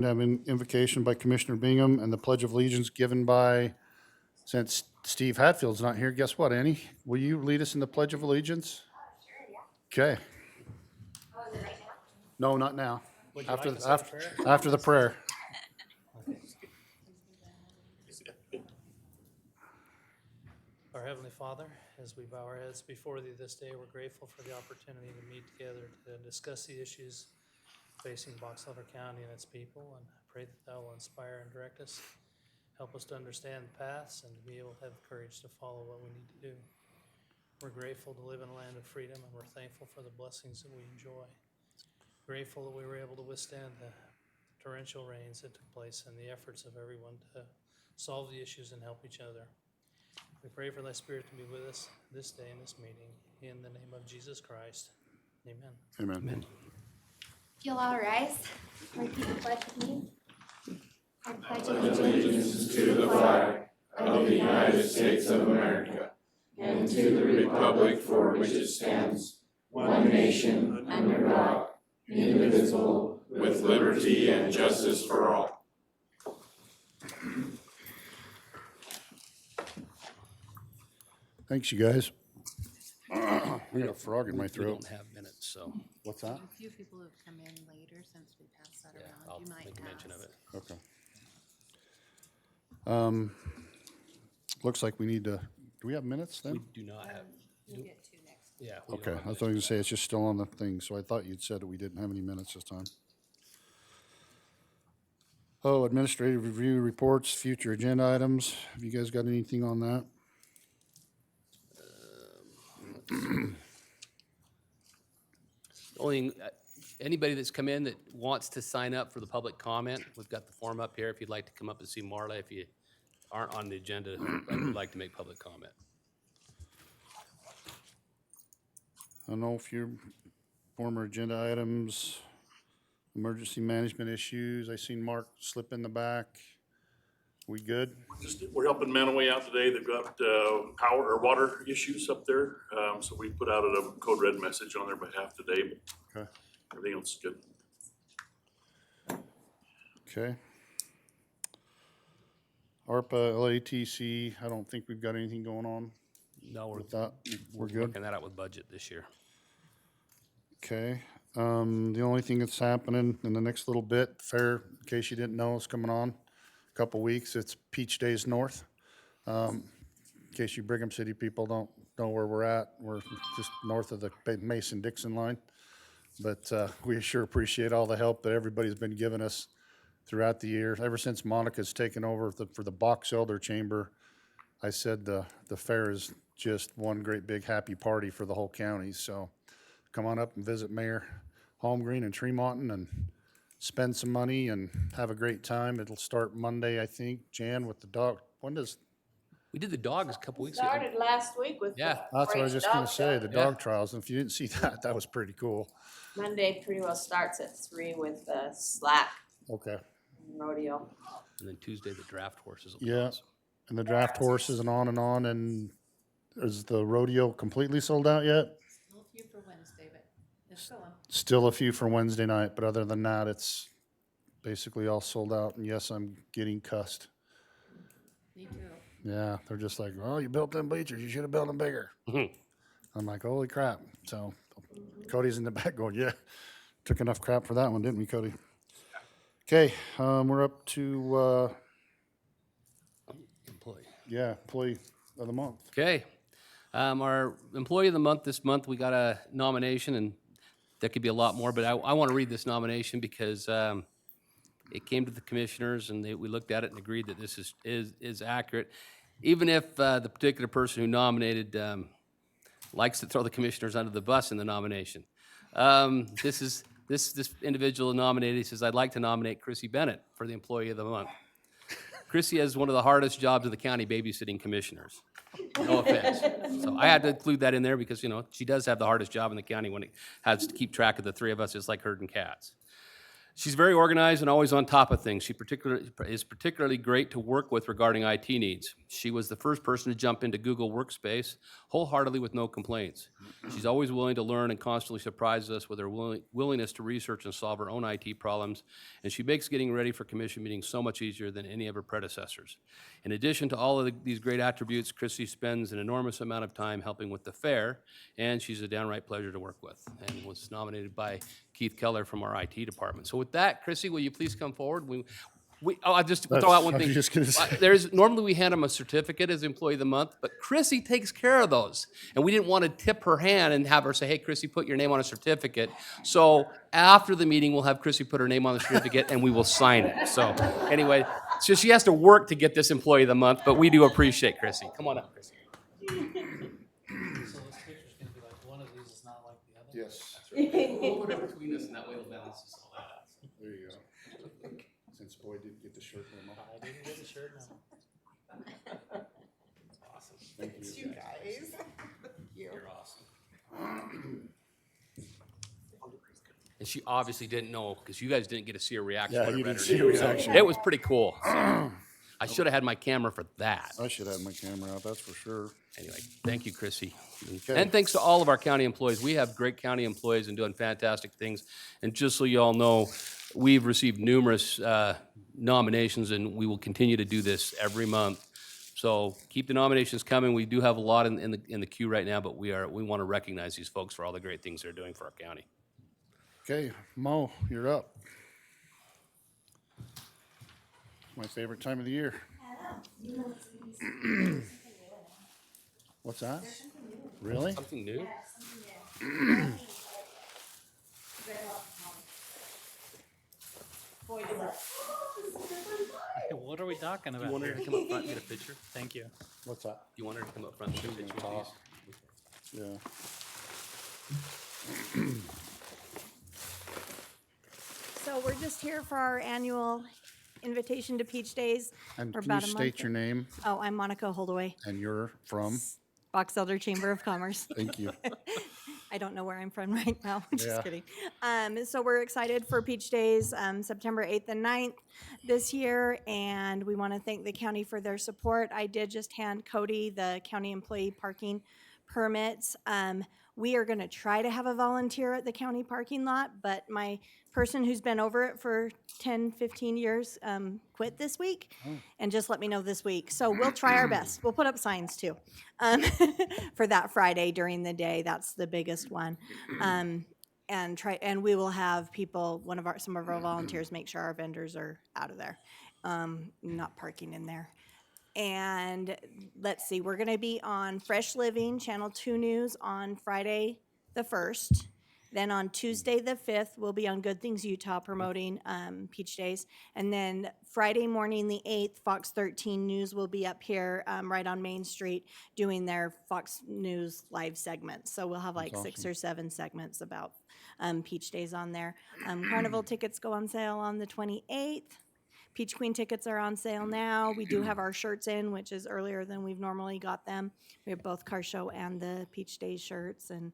Have an invocation by Commissioner Bingham and the Pledge of Allegiance given by, since Steve Hatfield's not here, guess what, Annie? Will you lead us in the Pledge of Allegiance? Okay. No, not now. Would you After, like to say a prayer? after the prayer. Our Heavenly Father, as we bow our heads before Thee this day, we're grateful for the opportunity to meet together to discuss the issues facing Box Elder County and its people, and pray that Thou will inspire and direct us. Help us to understand the paths and to be able to have the courage to follow what we need to do. We're grateful to live in a land of freedom, and we're thankful for the blessings that we enjoy. Grateful that we were able to withstand the torrential rains that took place and the efforts of everyone to solve the issues and help each other. We pray for Thy Spirit to be with us this day in this meeting. In the name of Jesus Christ, amen. Amen. If you'll all rise, repeat the pledge with me. I pledge allegiance To the flag of the United States of America and to the republic for which it stands, one nation, under God, indivisible, with liberty and justice for all. Thanks, you guys. I got a frog in my We throat. don't have minutes, so, What's that? A few people have come in later since we passed that yeah, around. I'll You might make a mention of ask. it. Okay. Looks like we need to, do we have minutes We then? do not have, We'll get to next. yeah. we don't Okay, have I was minutes. going to say it's just still on the thing, so I thought you'd said that we didn't have any minutes this time. Oh, administrative review reports, future agenda items. Have you guys got anything on that? Only, anybody that's come in that wants to sign up for the public comment, we've got the form up here if you'd like to come up and see Marla. If you aren't on the agenda, but would like to make public comment. I don't know if your former agenda items, emergency management issues, I seen Mark slip in the back. We good? We're helping Manaway out today. They've got power or water issues up there. So we put out a code red message on their behalf today, but Okay. everything else is good. Okay. ARPA, LATC, I don't think we've got anything going on No, we're with that. We're good. working that out with budget this year. Okay. The only thing that's happening in the next little bit, fair, in case you didn't know, is coming on. Couple weeks, it's Peach Days North. In case you Brigham City people don't know where we're at, we're just north of the Mason-Dixon line. But we sure appreciate all the help that everybody's been giving us throughout the year. Ever since Monica's taken over for the Box Elder Chamber, I said the fair is just one great big happy party for the whole county. So come on up and visit Mayor Holmgreen and Tremonton and spend some money and have a great time. It'll start Monday, I think, Jan, with the dog. When does, We did the dogs a couple weeks ago. Started last week with. Yeah. the that's what I was French just gonna dog say, show. the Yeah. dog trials. And if you didn't see that, that was pretty cool. Monday pretty well starts at 3 with the slack Okay. rodeo. And then Tuesday, the draft horses. will be Yeah. on, so. And the draft horses and on. And is the rodeo completely sold out yet? Still a few for Wednesday, but it's going. Still a few for Wednesday night, but other than that, it's basically all sold out. And yes, I'm getting cussed. Me too. Yeah, they're just like, oh, you built them bleachers, you should have built them bigger. I'm like, holy crap. So Cody's in the back going, yeah, took enough crap for that one, didn't we, Cody? Okay, we're up to, Employee. employee of the month. Okay. Our employee of the month this month, we got a nomination, and there could be a lot more, but I want to read this nomination because it came to the commissioners, and we looked at it and agreed that this is accurate. Even if the particular person who nominated likes to throw the commissioners under the bus in the nomination. This individual nominated, he says, I'd like to nominate Chrissy Bennett for the employee of the month. Chrissy has one of the hardest jobs of the county, babysitting commissioners. No offense. So I had to include that in there because, she does have the hardest job in the county when it has to keep track of the three of us, just like herding cats. She's very organized and always on top of things. She is particularly great to work with regarding IT needs. She was the first person to jump into Google Workspace wholeheartedly with no complaints. She's always willing to learn and constantly surprises us with her willingness to research and solve her own IT problems, and she makes getting ready for commission meetings so much easier than any of her predecessors. In addition to all of these great attributes, Chrissy spends an enormous amount of time helping with the fair, and she's a downright pleasure to work with, and was nominated by Keith Keller from our IT department. So with that, Chrissy, will you please come forward? I'll just throw out one I was thing. just gonna say. Normally we hand them a certificate as Employee of the Month, but Chrissy takes care of those. And we didn't want to tip her hand and have her say, hey, Chrissy, put your name on a certificate. So after the meeting, we'll have Chrissy put her name on the certificate and we will sign it. So anyway, so she has to work to get this Employee of the Month, but we do appreciate Chrissy. Come on up, Chrissy. So this picture's gonna be like, one of these is not like the other. Yes, We'll put it between us and that way it'll balance us all out. there you go. Since Boyd didn't get the shirt memo. I didn't get the shirt now. Awesome. Thank you. guys. You're awesome. And she obviously didn't know, because you guys didn't get to see her reaction. Yeah, when I you read didn't her see name. her So reaction. It was pretty cool. I should have had my camera for that. I should have my camera out, that's for sure. Anyway, thank you, Chrissy. Okay. And thanks to all of our county employees. We have great county employees and doing fantastic things. And just so you all know, we've received numerous nominations, and we will continue to do this every month. So keep the nominations coming. We do have a lot in the queue right now, but we want to recognize these folks for all the great things they're doing for our county. Okay, Mo, you're up. My favorite time of the year. What's that? Really? Something new? What are we talking You about? want her to come up front and get a picture? Thank you. What's that? You want her to come up front and get a picture with these? Yeah. So we're just here for our annual invitation to Peach Days. And We're can you about a month state your name Oh, I'm Monica Holdaway, and you're from? Box Elder Chamber of Commerce. Thank you. I don't know where I'm from right now, just Yeah. kidding. So we're excited for Peach Days, September 8th and 9th this year, and we want to thank the county for their support. I did just hand Cody the county employee parking permits. We are gonna try to have a volunteer at the county parking lot, but my person who's been over it for 10, 15 years, quit this week and just let me know this week. So we'll try our best. We'll put up signs too, for that Friday during the day. That's the biggest one. And we will have people, some of our volunteers make sure our vendors are out of there, not parking in there. And let's see, we're gonna be on Fresh Living, Channel 2 News on Friday the 1st. Then on Tuesday the 5th, we'll be on Good Things Utah promoting Peach Days. And then Friday morning the 8th, Fox 13 News will be up here right on Main Street doing their Fox News live segments. So we'll have like 6 or 7 segments about Peach Days on there. Carnival tickets go on sale on the 28th. Peach Queen tickets are on sale now. We do have our shirts in, which is earlier than we've normally got them. We have both Car Show and the Peach Days shirts. And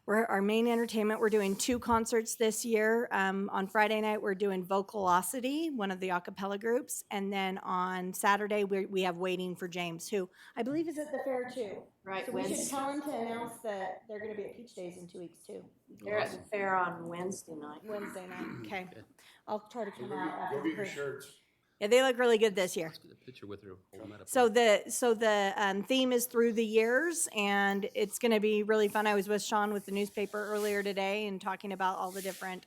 our main entertainment, we're doing 2 concerts this year. On Friday night, we're doing Vocalocity, one of the a cappella groups. And then on Saturday, we have Waiting for James, who I believe is at the fair too. Right, So we should Wednesday. tell them to announce that they're gonna be at Peach Days in 2 weeks too. They're at the fair on Wednesday night. Wednesday night, okay. I'll try to come out. after Go get your the- shirts. Yeah, they look really good this year. Let's get a picture with her. Hold them up. So the theme is through the years, and it's going to be really fun. I was with Sean with the newspaper earlier today and talking about all the different.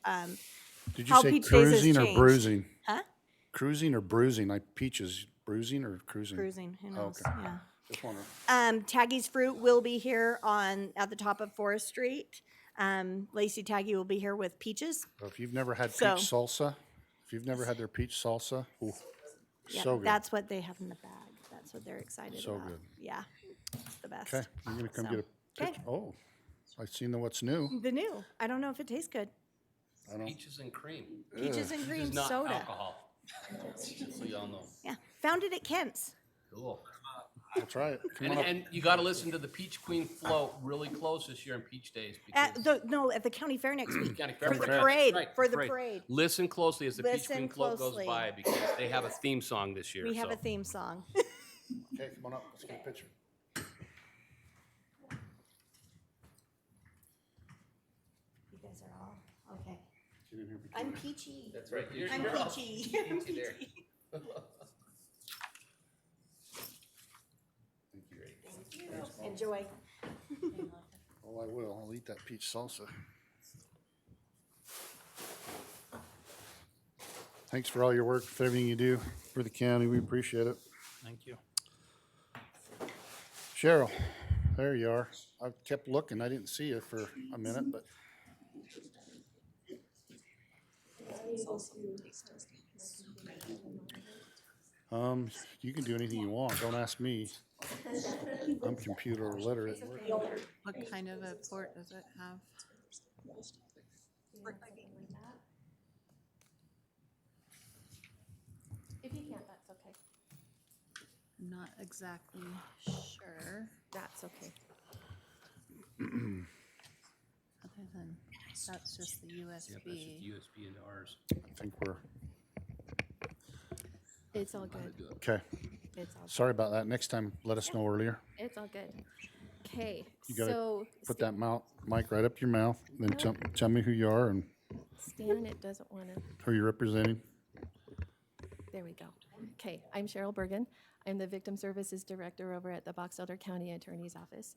Did you How say Peach Days has cruising or changed. bruising? Huh? Cruising or bruising? Like peaches, bruising or cruising? Cruising, who knows? Okay. Yeah. Just wondering. Taggy's Fruit will be here at the top of Forest Street. Lacey Taggy will be here with peaches. So if you've never had peach So- salsa, if you've never had their peach salsa, ooh, Yeah, so good. that's what they have in the bag. That's what they're excited So about. good. Yeah, it's the best. Okay, you're gonna come So, get a okay. picture? Oh, I seen the what's new. The new. I don't know if it tastes good. I don't, Peaches and cream. Peaches and This cream is not soda. alcohol. Just so y'all know. Yeah, found it at Kent's. Cool. We'll try it. Come And, on up. and you gotta listen to the Peach Queen float really close this year on Peach Days. At because- at the county fair next week. County Fair For the parade. parade, Right, for the parade. Listen closely as the Peach Listen Queen float goes closely. by, because they have a theme song this year, We have so. a theme song. Okay, come on up. Let's get a picture. You guys are all, okay. Get in here between I'm us. peachy. That's right. I'm peachy. I'm Peachy there. peachy. Thank you. Enjoy. Oh, I will. I'll eat that peach salsa. Thanks for all your work, for everything you do for the county. We appreciate it. Thank you. Cheryl, there you are. I kept looking. I didn't see you for a minute, but you can do anything you want. Don't ask me. I'm computer illiterate. What kind of a port does it have? If you can't, that's okay. I'm not exactly sure, That's okay. other than, that's just the Yep, that's just USB. USB into ours. I think we're, It's all good. okay. It's all, Sorry about that. Next time, let us know earlier. it's all good. Okay, You gotta so Put that mic right up your mouth, then tell me who you are and Stan, it doesn't want to. who you're representing. There we go. Okay, I'm Cheryl Bergen. I'm the Victim Services Director over at the Box Elder County Attorney's Office.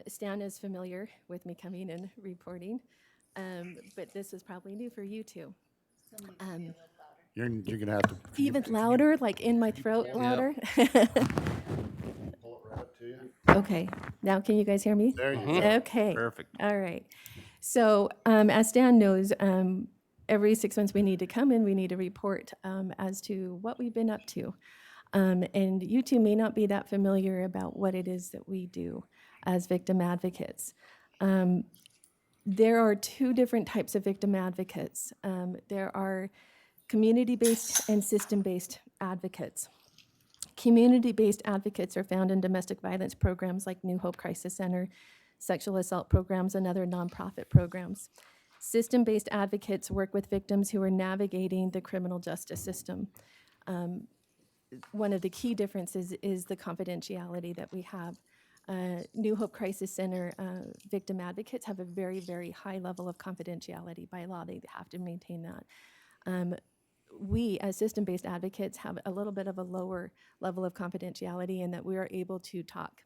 Stan is familiar with me coming and reporting, but this is probably new for you too. You're gonna have to Even louder, like in my throat louder? pull it right up to you. Okay, now can you guys hear me? There you go. Okay. Perfect. All right. So as Stan knows, every 6 months we need to come in, we need to report as to what we've been up to. And you two may not be that familiar about what it is that we do as victim advocates. There are two different types of victim advocates. There are community-based and system-based advocates. Community-based advocates are found in domestic violence programs like New Hope Crisis Center, sexual assault programs, and other nonprofit programs. System-based advocates work with victims who are navigating the criminal justice system. One of the key differences is the confidentiality that we have. New Hope Crisis Center victim advocates have a very, very high level of confidentiality. By law, they have to maintain that. We, as system-based advocates, have a little bit of a lower level of confidentiality in that we are able to talk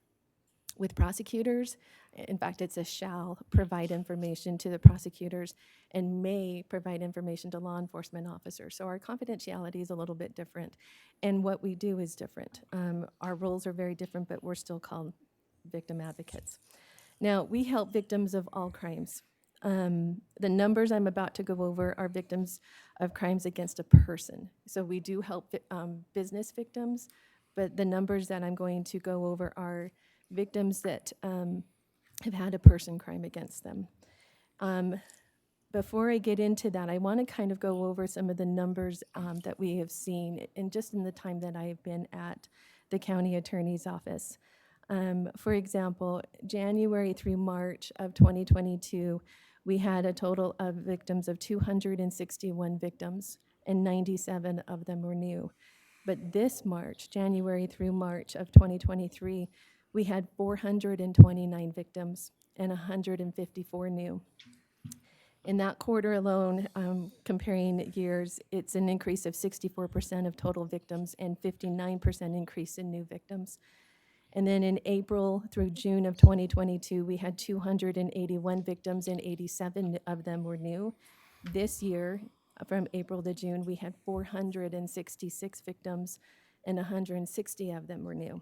with prosecutors. In fact, it's a shall provide information to the prosecutors and may provide information to law enforcement officers. So our confidentiality is a little bit different, and what we do is different. Our roles are very different, but we're still called victim advocates. Now, we help victims of all crimes. The numbers I'm about to go over are victims of crimes against a person. So we do help business victims, but the numbers that I'm going to go over are victims that have had a person crime against them. Before I get into that, I want to kind of go over some of the numbers that we have seen in just in the time that I've been at the county attorney's office. For example, January through March of 2022, we had a total of victims of 261 victims, and 97 of them were new. But this March, January through March of 2023, we had 429 victims and 154 new. In that quarter alone, comparing years, it's an increase of 64% of total victims and 59% increase in new victims. And then in April through June of 2022, we had 281 victims and 87 of them were new. This year, from April to June, we had 466 victims and 160 of them were new.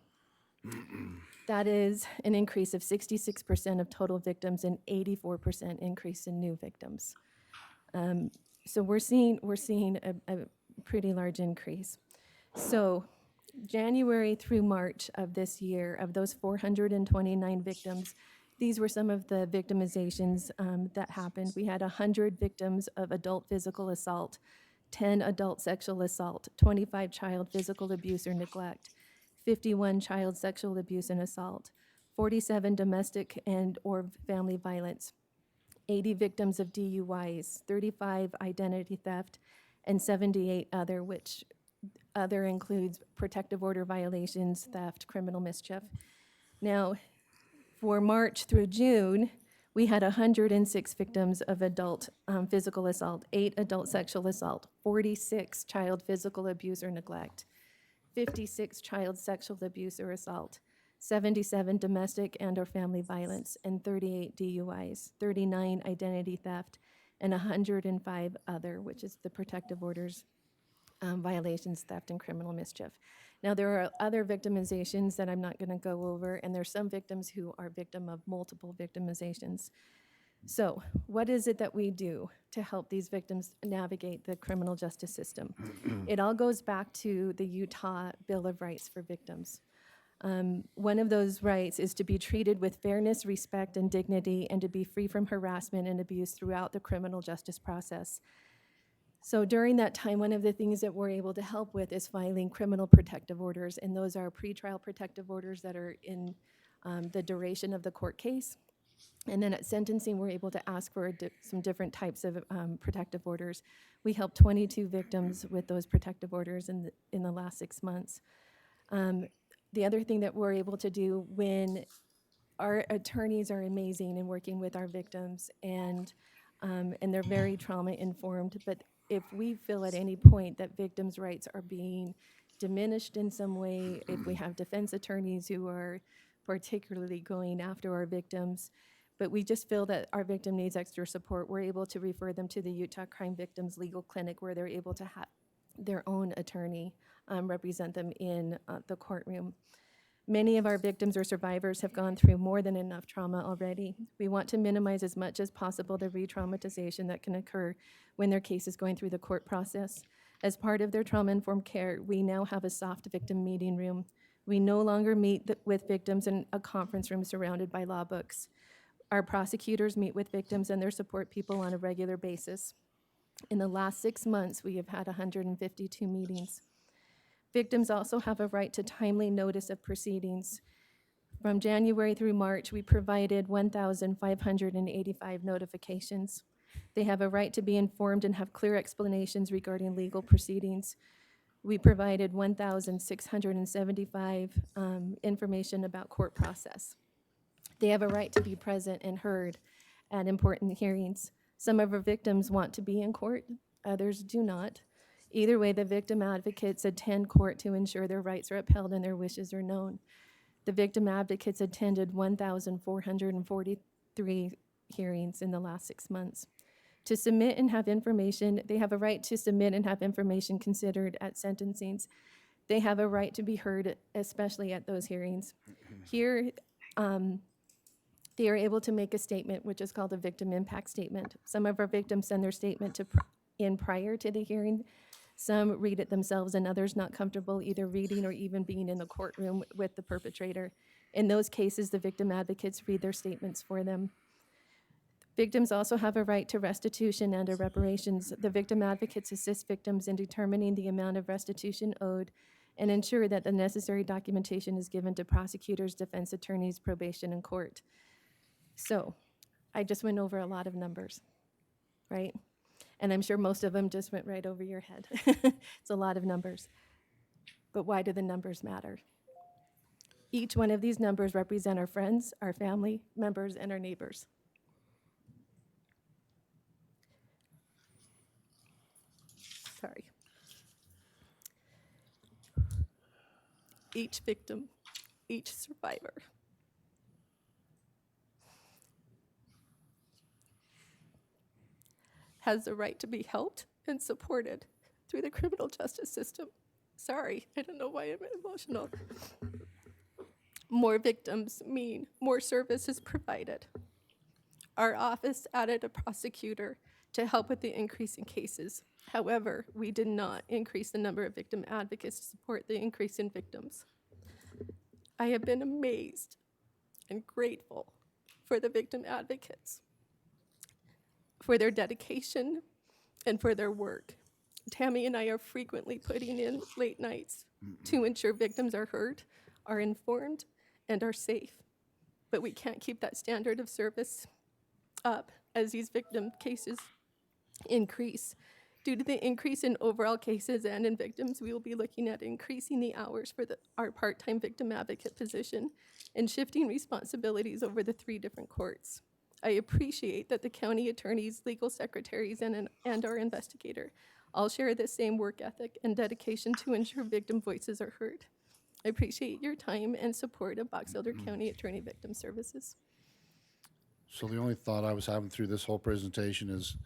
That is an increase of 66% of total victims and 84% increase in new victims. So we're seeing a pretty large increase. So January through March of this year, of those 429 victims, these were some of the victimizations that happened. We had 100 victims of adult physical assault, 10 adult sexual assault, 25 child physical abuse or neglect, 51 child sexual abuse and assault, 47 domestic and/or family violence, 80 victims of DUIs, 35 identity theft, and 78 other, which other includes protective order violations, theft, criminal mischief. Now, for March through June, we had 106 victims of adult physical assault, 8 adult sexual assault, 46 child physical abuse or neglect, 56 child sexual abuse or assault, 77 domestic and/or family violence, and 38 DUIs, 39 identity theft, and 105 other, which is the protective orders violations, theft, and criminal mischief. Now, there are other victimizations that I'm not going to go over, and there's some victims who are victim of multiple victimizations. So, what is it that we do to help these victims navigate the criminal justice system? It all goes back to the Utah Bill of Rights for Victims. One of those rights is to be treated with fairness, respect, and dignity, and to be free from harassment and abuse throughout the criminal justice process. So during that time, one of the things that we're able to help with is filing criminal protective orders, and those are pretrial protective orders that are in the duration of the court case. And then at sentencing, we're able to ask for some different types of protective orders. We helped 22 victims with those protective orders in the last 6 months. The other thing that we're able to do when our attorneys are amazing in working with our victims, and they're very trauma-informed, but if we feel at any point that victims' rights are being diminished in some way, if we have defense attorneys who are particularly going after our victims, but we just feel that our victim needs extra support, we're able to refer them to the Utah Crime Victims Legal Clinic, where they're able to have their own attorney represent them in the courtroom. Many of our victims or survivors have gone through more than enough trauma already. We want to minimize as much as possible the re-traumatization that can occur when their case is going through the court process. As part of their trauma-informed care, we now have a soft victim meeting room. We no longer meet with victims in a conference room surrounded by law books. Our prosecutors meet with victims and their support people on a regular basis. In the last 6 months, we have had 152 meetings. Victims also have a right to timely notice of proceedings. From January through March, we provided 1,585 notifications. They have a right to be informed and have clear explanations regarding legal proceedings. We provided 1,675 information about court process. They have a right to be present and heard at important hearings. Some of our victims want to be in court, others do not. Either way, the victim advocates attend court to ensure their rights are upheld and their wishes are known. The victim advocates attended 1,443 hearings in the last 6 months. To submit and have information, they have a right to submit and have information considered at sentencings. They have a right to be heard, especially at those hearings. Here, they are able to make a statement, which is called a victim impact statement. Some of our victims send their statement in prior to the hearing. Some read it themselves, and others not comfortable either reading or even being in the courtroom with the perpetrator. In those cases, the victim advocates read their statements for them. Victims also have a right to restitution and or reparations. The victim advocates assist victims in determining the amount of restitution owed and ensure that the necessary documentation is given to prosecutors, defense attorneys, probation, and court. So, I just went over a lot of numbers, right? And I'm sure most of them just went right over your head. It's a lot of numbers. But why do the numbers matter? Each one of these numbers represent our friends, our family members, and our neighbors. Sorry. Each victim, each survivor has the right to be helped and supported through the criminal justice system. Sorry, I don't know why I'm emotional. More victims mean more services provided. Our office added a prosecutor to help with the increase in cases. However, we did not increase the number of victim advocates to support the increase in victims. I have been amazed and grateful for the victim advocates, for their dedication and for their work. Tammy and I are frequently putting in late nights to ensure victims are heard, are informed, and are safe. But we can't keep that standard of service up as these victim cases increase. Due to the increase in overall cases and in victims, we will be looking at increasing the hours for our part-time victim advocate position and shifting responsibilities over the 3 different courts. I appreciate that the county attorneys, legal secretaries, and our investigator all share the same work ethic and dedication to ensure victim voices are heard. I appreciate your time and support of Box Elder County Attorney Victim Services. So the only thought I was having through this whole presentation is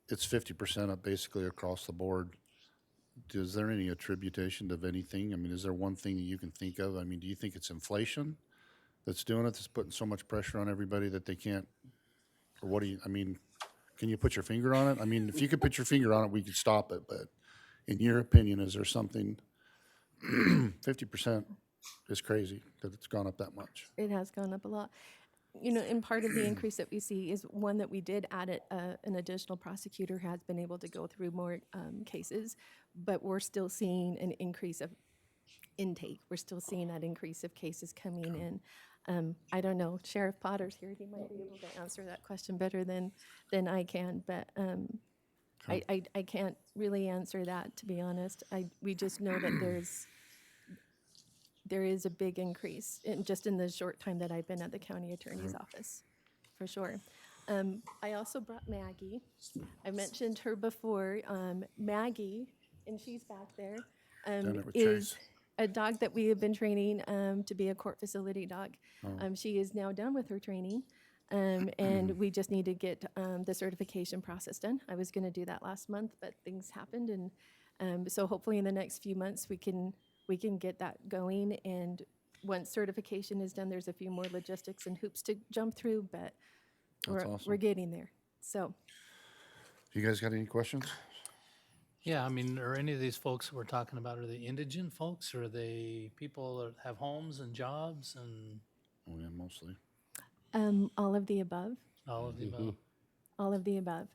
it's 50% up basically across the board. Is there any attribution of anything? I mean, is there one thing that you can think of? I mean, do you think it's inflation that's doing it, that's putting so much pressure on everybody that they can't, or what do you, I mean, can you put your finger on it? I mean, if you could put your finger on it, we could stop it, but in your opinion, is there something, 50% is crazy that it's gone up that much? It has gone up a lot. You know, and part of the increase that we see is one that we did add an additional prosecutor has been able to go through more cases, but we're still seeing an increase of intake. We're still seeing that increase of cases coming in. I don't know, Sheriff Potter's here. He might be able to answer that question better than I can, but I can't really answer that, to be honest. We just know that there is a big increase just in the short time that I've been at the county attorney's office, for sure. I also brought Maggie. I mentioned her before. Maggie, and she's back there, Done it with is Chase. a dog that we have been training to be a court facility dog. She is now done with her training, and we just need to get the certification process done. I was going to do that last month, but things happened, and so hopefully in the next few months we can get that going. And once certification is done, there's a few more logistics and hoops to jump through, but That's we're awesome. getting there. So You guys got any questions? Yeah, I mean, are any of these folks we're talking about, are they indigent folks, or are they people that have homes and jobs and Oh, yeah, mostly. all of the above. all of the above? All of the above.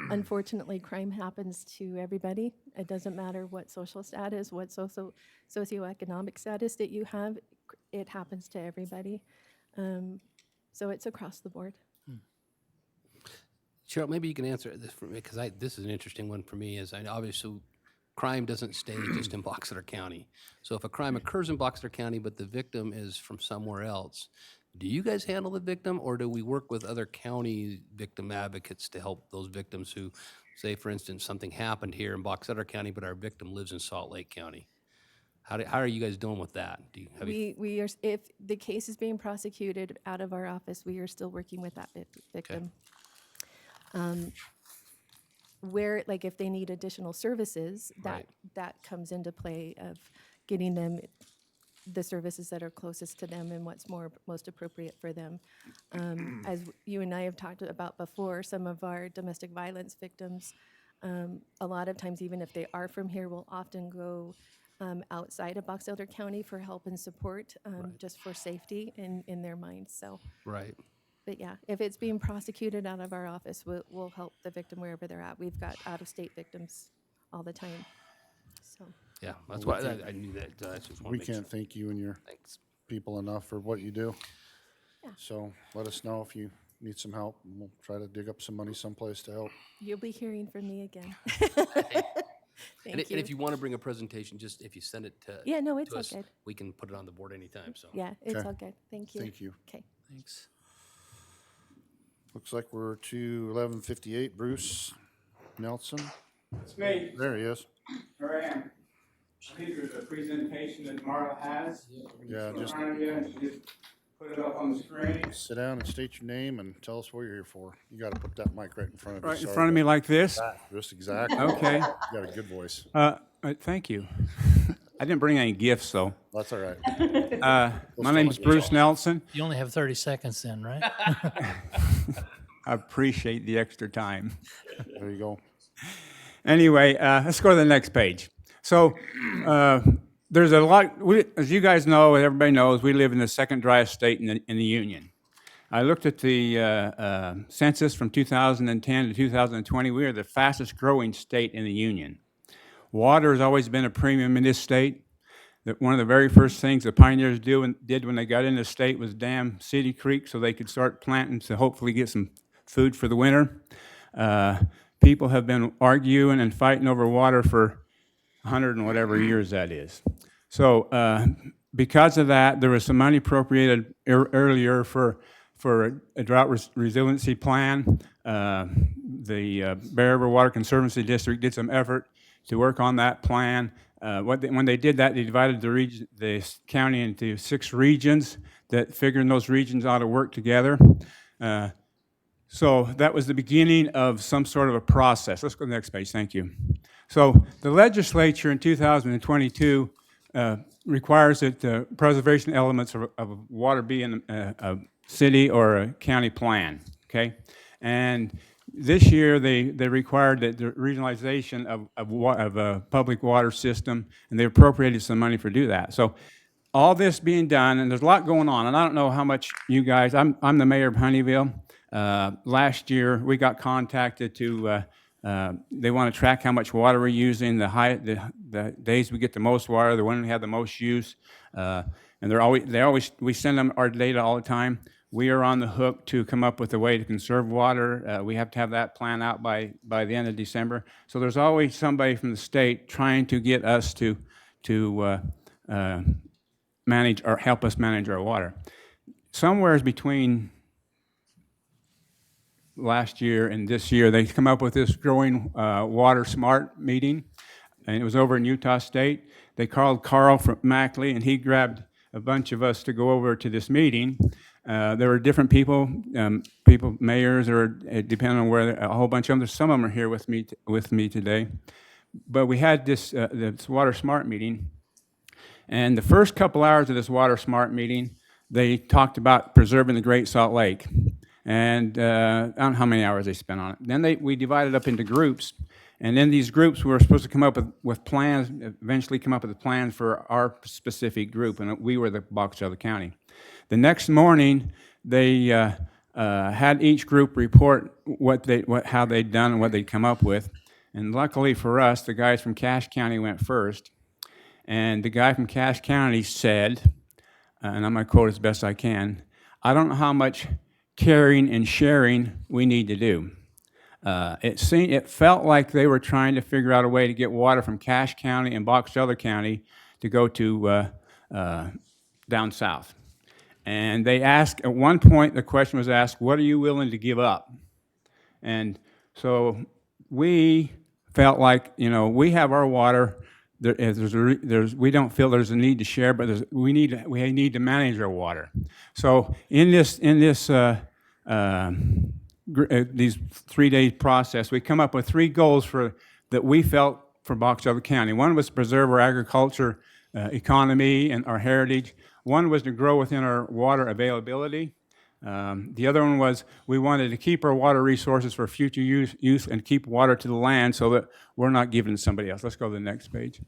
Unfortunately, crime happens to everybody. It doesn't matter what social status, what socioeconomic status that you have. It happens to everybody. So it's across the board. Cheryl, maybe you can answer this for me, because this is an interesting one for me, is obviously crime doesn't stay just in Box Elder County. So if a crime occurs in Box Elder County, but the victim is from somewhere else, do you guys handle the victim, or do we work with other county victim advocates to help those victims who, say, for instance, something happened here in Box Elder County, but our victim lives in Salt Lake County? How are you guys doing with that? We are, if the case is being prosecuted out of our office, we are still working with that victim. Where, like, if they need additional services, Right. that comes into play of getting them the services that are closest to them and what's most appropriate for them. As you and I have talked about before, some of our domestic violence victims, a lot of times, even if they are from here, will often go outside of Box Elder County for help and support, just for safety in their minds. So, Right. but yeah, if it's being prosecuted out of our office, we'll help the victim wherever they're at. We've got out-of-state victims all the time. So, Yeah, that's why I knew that. I just wanna We make sure. can't thank you and your Thanks. people enough for what you do. Yeah. So let us know if you need some help, and we'll try to dig up some money someplace to help. you'll be hearing from me again. And Thank you. if you want to bring a presentation, just if you send it to Yeah, no, it's to all us, good. we can put it on the board anytime, so. Yeah, it's Okay. all good. Thank you. Thank you. Okay. Thanks. Looks like we're to 11:58. Bruce Nelson, It's me. there he is. Here I am. I think there's a presentation that Marla has. Yeah, in just front of you, and she just put it up on the screen. sit down and state your name and tell us what you're here for. You gotta put that mic right in front of you. Right in Sorry front of me about like this? that. Just exactly. Okay. You got a good voice. Thank you. I didn't bring any gifts, though. That's all right. My name's Bruce Nelson. You only have 30 seconds then, right? I appreciate the extra time. There you go. Anyway, let's go to the next page. So there's a lot, as you guys know, and everybody knows, we live in the second driest state in the Union. I looked at the census from 2010 to 2020. We are the fastest growing state in the union. Water has always been a premium in this state. That one of the very first things the pioneers did when they got into the state was dam City Creek so they could start planting to hopefully get some food for the winter. People have been arguing and fighting over water for 100 and whatever years that is. So because of that, there was some money appropriated earlier for a drought resiliency plan. The Bear River Water Conservancy District did some effort to work on that plan. When they did that, they divided the county into 6 regions that figured those regions ought to work together. So that was the beginning of some sort of a process. Let's go to the next page, thank you. So the legislature in 2022 requires that the preservation elements of water be in a city or a county plan, okay? And this year, they required that the regionalization of a public water system, and they appropriated some money for do that. So all this being done, and there's a lot going on, and I don't know how much you guys, I'm the mayor of Honeyville. Last year, we got contacted to, they want to track how much water we're using, the days we get the most water, the one we have the most use, and we send them our data all the time. We are on the hook to come up with a way to conserve water. We have to have that plan out by the end of December. So there's always somebody from the state trying to get us to manage or help us manage our water. Somewhere between last year and this year, they come up with this growing water smart meeting, and it was over in Utah State. They called Carl from Mackley, and he grabbed a bunch of us to go over to this meeting. There were different people, mayors, or depending on where, a whole bunch of them. Some of them are here with me today. But we had this Water Smart meeting, and the first couple hours of this Water Smart meeting, they talked about preserving the Great Salt Lake, and I don't know how many hours they spent on it. Then we divided up into groups, and then these groups were supposed to come up with plans, eventually come up with a plan for our specific group, and we were the Box Elder County. The next morning, they had each group report how they'd done and what they'd come up with. And luckily for us, the guys from Cache County went first. And the guy from Cache County said, and I'm going to quote as best I can, "I don't know how much caring and sharing we need to do." It felt like they were trying to figure out a way to get water from Cache County and Box Elder County to go to down south. And they asked, at one point, the question was asked, what are you willing to give up? And so we felt like, we have our water. We don't feel there's a need to share, but we need to manage our water. So in this these 3-day process, we come up with 3 goals that we felt for Box Elder County. One was to preserve our agriculture economy and our heritage. One was to grow within our water availability. The other one was we wanted to keep our water resources for future use and keep water to the land so that we're not giving it to somebody else. Let's go to the next page.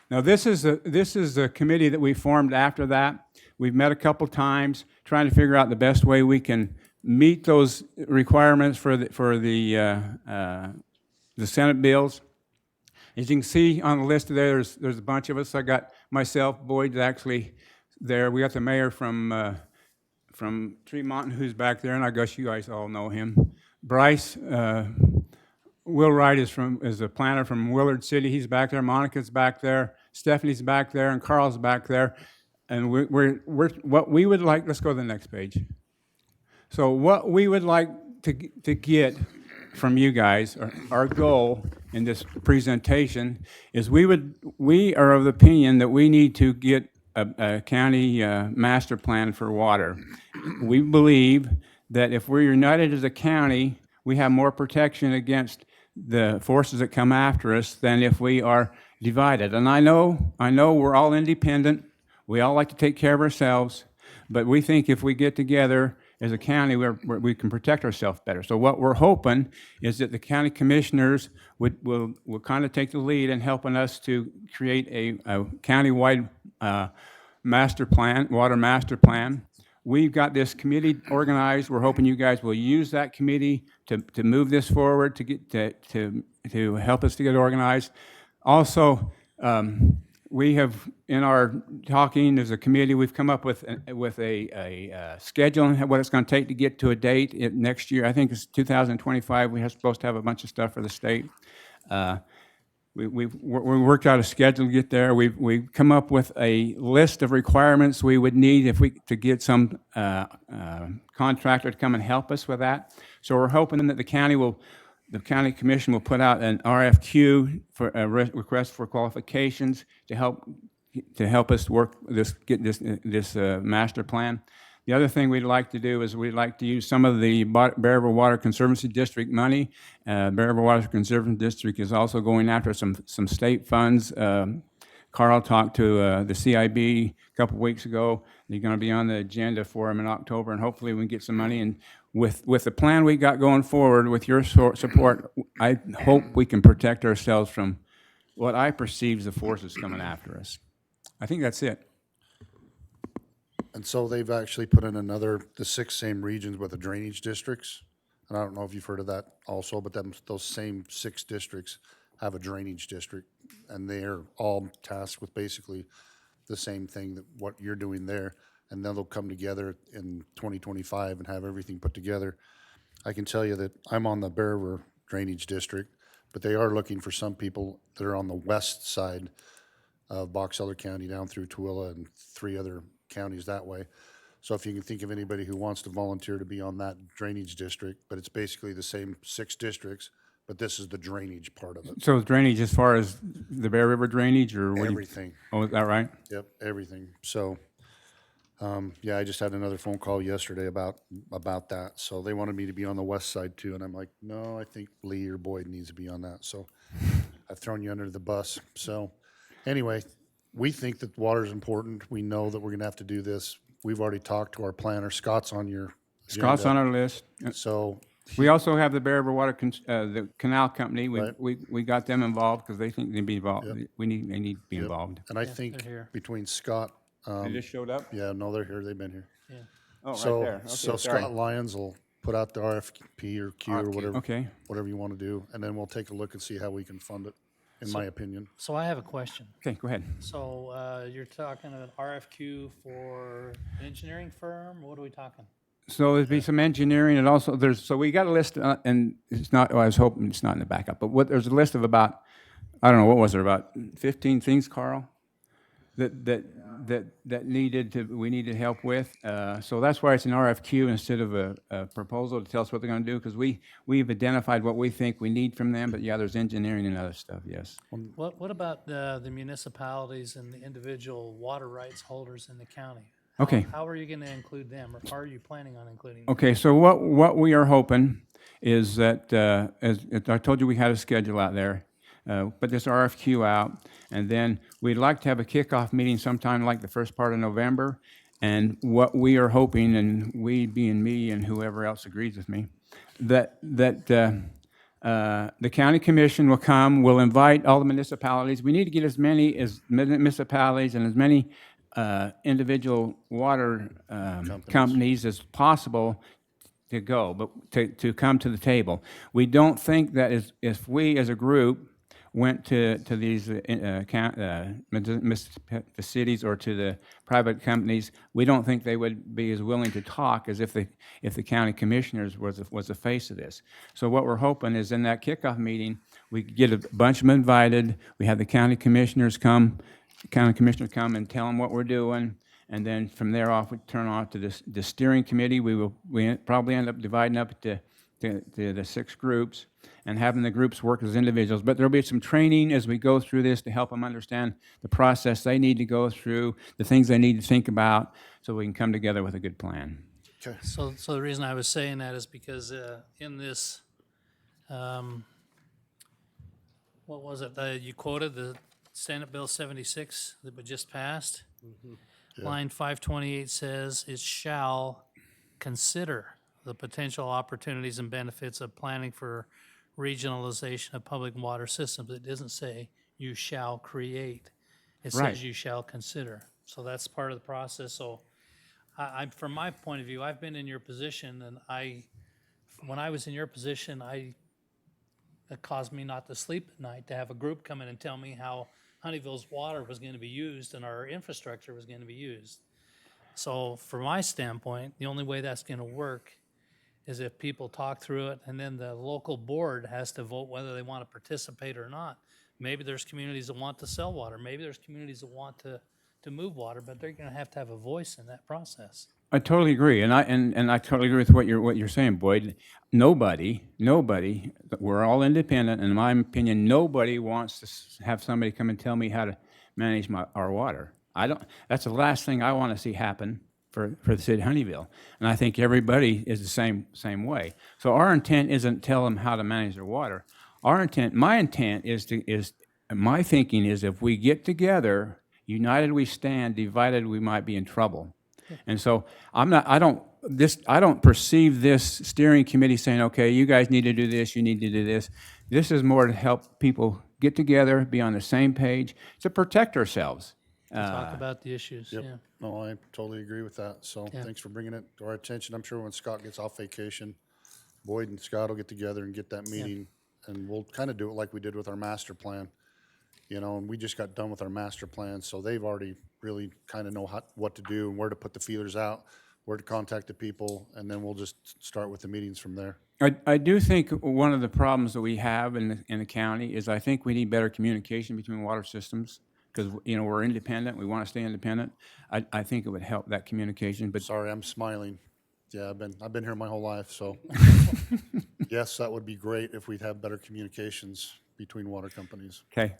Now this is the committee that we formed after that. We've met a couple times trying to figure out the best way we can meet those requirements for the Senate bills. As you can see on the list there, there's a bunch of us. I got myself, Boyd's actually there. We got the mayor from Tremont, who's back there, and I guess you guys all know him. Bryce Wheelwright is a planner from Willard City. He's back there. Monica's back there. Stephanie's back there, and Carl's back there. And we're what we would like. Let's go to the next page. So what we would like to get from you guys, our goal in this presentation, is we are of the opinion that we need to get a county master plan for water. We believe that if we're united as a county, we have more protection against the forces that come after us than if we are divided. And I know we're all independent. We all like to take care of ourselves, but we think if we get together as a county, we can protect ourselves better. So what we're hoping is that the county commissioners will kind of take the lead in helping us to create a county-wide master plan, water master plan. we've got this committee organized. We're hoping you guys will use that committee to move this forward, to get, to help us to get organized. Also, we have, in our talking as a committee, we've come up with a schedule and what it's going to take to get to a date next year. I think it's 2025. We're supposed to have a bunch of stuff for the state. We worked out a schedule to get there. We've come up with a list of requirements we would need if we to get some contractor to come and help us with that. So we're hoping that the county commission will put out an RFQ for a request for qualifications to help us get this master plan. The other thing we'd like to do is we'd like to use some of the Bearville Water Conservancy District money. Bearville Water Conservancy District is also going after some state funds. Carl talked to the CIB a couple weeks ago. They're going to be on the agenda for him in October, and hopefully we can get some money. And with the plan we got going forward, with your support, I hope we can protect ourselves from what I perceive as the forces coming after us. I think that's it. And so they've actually put in the 6 same regions with the drainage districts. And I don't know if you've heard of that also, but those same 6 districts have a drainage district, and they're all tasked with basically the same thing that what you're doing there. And then they'll come together in 2025 and have everything put together. I can tell you that I'm on the Bear River Drainage District, but they are looking for some people that are on the west side of Box Elder County down through Tooele and 3 other counties that way. So if you can think of anybody who wants to volunteer to be on that drainage district, but it's basically the same 6 districts, but this is the drainage part of it. So drainage as far as the Bear River drainage, or what? Everything. Oh, is that right? Yep, everything. So, yeah, I just had another phone call yesterday about that. So they wanted me to be on the west side too, and I'm like, no, I think Lee or Boyd needs to be on that. So I've thrown you under the bus. So anyway, we think that water is important. We know that we're going to have to do this. We've already talked to our planner. Scott's on your Scott's on agenda. our list. So We also have the Bear River Water, the canal company. Right. We got them involved because they think they'd be involved. Yep. They need to be Yep. involved. And I they're think here. between Scott, They just showed up? yeah, no, they're here. They've been here. Oh, So, so Scott Lyons will put out the RFP or Q or whatever, Okay. whatever you want to do, and then we'll take a look and see how we can fund it, in my opinion. So I have a question. Okay, go ahead. So you're talking an RFQ for an engineering firm? What are we talking? So there'd be some engineering, and also so we got a list, and it's not, I was hoping it's not in the backup, but there's a list of about, I don't know, what was there, about 15 things, Carl? That we needed help with. So that's why it's an RFQ instead of a proposal to tell us what they're gonna do, because we've identified what we think we need from them, but yeah, there's engineering and other stuff, yes. What about the municipalities and the individual water rights holders in the county? Okay. How are you gonna include them, or are you planning on including them? Okay, so what we are hoping is that, as I told you, we had a schedule out there, put this RFQ out, and then we'd like to have a kickoff meeting sometime like the first part of November. And what we are hoping, and we being me and whoever else agrees with me, that the county commission will come, we'll invite all the municipalities. We need to get as many municipalities and as many individual water companies as possible to go, but to come to the table. We don't think that if we as a group went to these cities or to the private companies, we don't think they would be as willing to talk as if the county commissioners was the face of this. So what we're hoping is in that kickoff meeting, we get a bunch of them invited. We have the county commissioners come and tell them what we're doing, and then from there off, we turn off to the steering committee. We probably end up dividing up to the 6 groups and having the groups work as individuals. But there'll be some training as we go through this to help them understand the process they need to go through, the things they need to think about, so we can come together with a good plan. Okay. So the reason I was saying that is because in this, what was it, you quoted the Senate Bill 76 that was just passed? Line 528 says, "It shall consider the potential opportunities and benefits of planning for regionalization of public water systems." It doesn't say you shall create. It Right. says you shall consider. So that's part of the process. So from my point of view, I've been in your position, and when I was in your position, it caused me not to sleep at night to have a group come in and tell me how Honeyville's water was going to be used and our infrastructure was going to be used. So from my standpoint, the only way that's going to work is if people talk through it, and then the local board has to vote whether they want to participate or not. Maybe there's communities that want to sell water. Maybe there's communities that want to move water, but they're going to have a voice in that process. I totally agree, and I totally agree with what you're saying, Boyd. Nobody, we're all independent, and in my opinion, nobody wants to have somebody come and tell me how to manage our water. That's the last thing I want to see happen for the city of Honeyville, and I think everybody is the same way. So our intent isn't tell them how to manage their water. My intent my thinking is if we get together, united we stand, divided we might be in trouble. And so I don't perceive this steering committee saying, okay, you guys need to do this, you need to do this. This is more to help people get together, be on the same page, to protect ourselves. Talk about the issues, Yep. yeah. No, I totally agree with that. So Yeah. thanks for bringing it to our attention. I'm sure when Scott gets off vacation, Boyd and Scott will get together and get that meeting, and we'll kind of do it like we did with our master plan. You know, and we just got done with our master plan, so they've already really kind of know what to do and where to put the feelers out, where to contact the people, and then we'll just start with the meetings from there. I do think one of the problems that we have in the county is I think we need better communication between water systems, because, we're independent, we want to stay independent. I think it would help that communication, but Sorry, I'm smiling. Yeah, I've been here my whole life, so yes, that would be great if we'd have better communications between water companies. okay.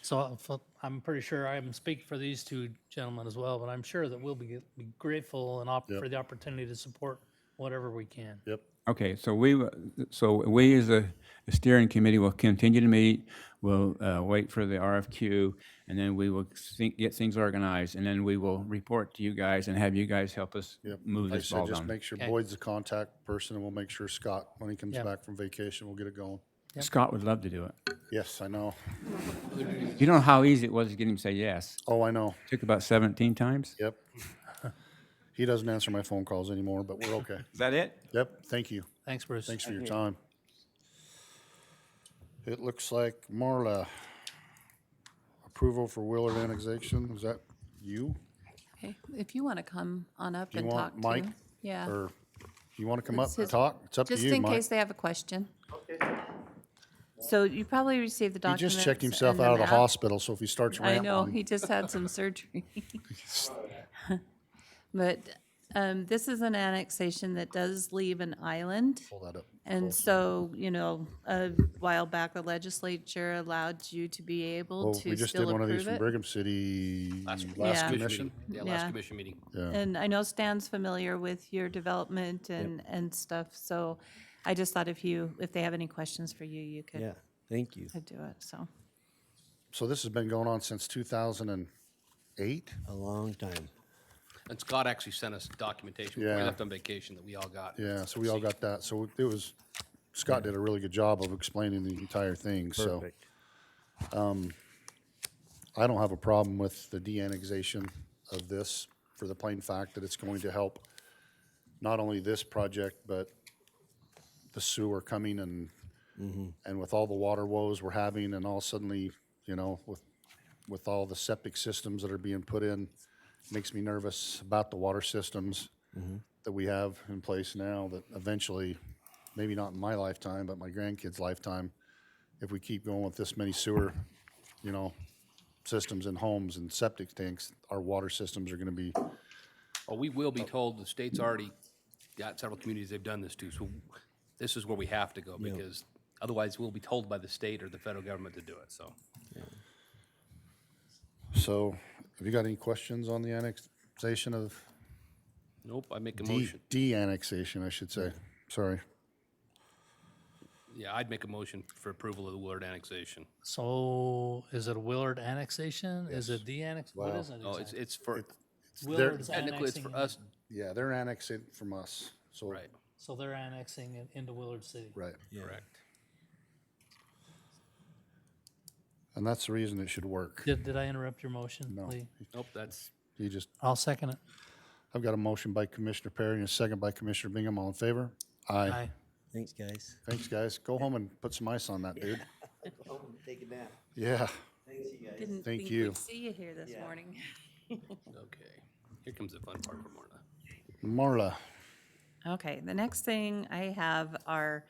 So I'm pretty sure I'm speaking for these two gentlemen as well, but I'm sure that we'll be grateful and for the opportunity to support whatever we can. Yep. Okay, so we as a steering committee will continue to meet. We'll wait for the RFQ, and then we will get things organized, and then we will report to you guys and have you guys help us Yep. move Like I this said, ball just down. make sure Okay. Boyd's the contact person, and we'll make sure Scott, when he comes Yeah. back from vacation, we'll get it going. Scott would love to do it. Yes, I know. You know how easy it was to get him to say yes? Oh, I know. Took about 17 times. Yep. He doesn't answer my phone calls anymore, but we're okay. Is that it? Yep, thank you. Thanks, Bruce. Thanks for your time. It looks like Marla, approval for Willard annexation, is that you? Okay, if you want to come on up Do you and talk want to. Mike? Yeah, Or you want to come up It's and his- talk? It's up to just you, in Mike. case they have a question. So you probably received the He documents. just checked himself and out of the map. hospital, so if he starts I know, rambling. he just had some surgery. But this is an annexation that does leave an island. Pull that up. And so, a while back, the legislature allowed you to be able Well, to we just did still one of these approve from it. Brigham City last Yeah. commission. Yeah, Yeah. last commission meeting. Yeah. And I know Stan's familiar with your development and stuff, so I just thought if they have any questions for you, you could Yeah, thank you. could do it, so. So this has been going on since 2008? A long time. And Scott actually sent us documentation before he Yeah. left on vacation that we all got. Yeah, so we all got that. So Scott did a really good job of explaining the entire thing, so. Perfect. I don't have a problem with the de-annexation of this for the plain fact that it's going to help not only this project, but the sewer coming and with all the water woes we're having and all suddenly, with all the septic systems that are being put in, makes me nervous about the water systems that we have in place now that eventually, maybe not in my lifetime, but my grandkids' lifetime, if we keep going with this many sewer, systems in homes and septic tanks, our water systems are gonna be, Oh, we will be told, the state's already got several communities they've done this to, so this is where we have to go, because otherwise we'll be told by the state or the federal government to do it, so. so, have you got any questions on the annexation of, Nope, I make a motion. de-annexation, I should say, sorry. Yeah, I'd make a motion for approval of the Willard annexation. So is it a Willard annexation? Is it de-annex? What is it Oh, exactly? it's for, Willard's technically it's for annexing, us, Yeah, they're annexing from us, so. right, so they're annexing it into Willard City. Right, correct. and that's the reason it should work. Did I interrupt your motion, No. Lee? Nope, that's, You just, I'll second it. I've got a motion by Commissioner Perry and a second by Commissioner Bingham. All in favor? Aye. Thanks, guys. Thanks, guys. Go home and put some ice on that, dude. Go home and take a nap. Yeah. Thanks, you guys. Didn't Thank think you. we'd see you here this morning. Okay, here comes the fun part for Marla. Marla. Okay, the next thing I have are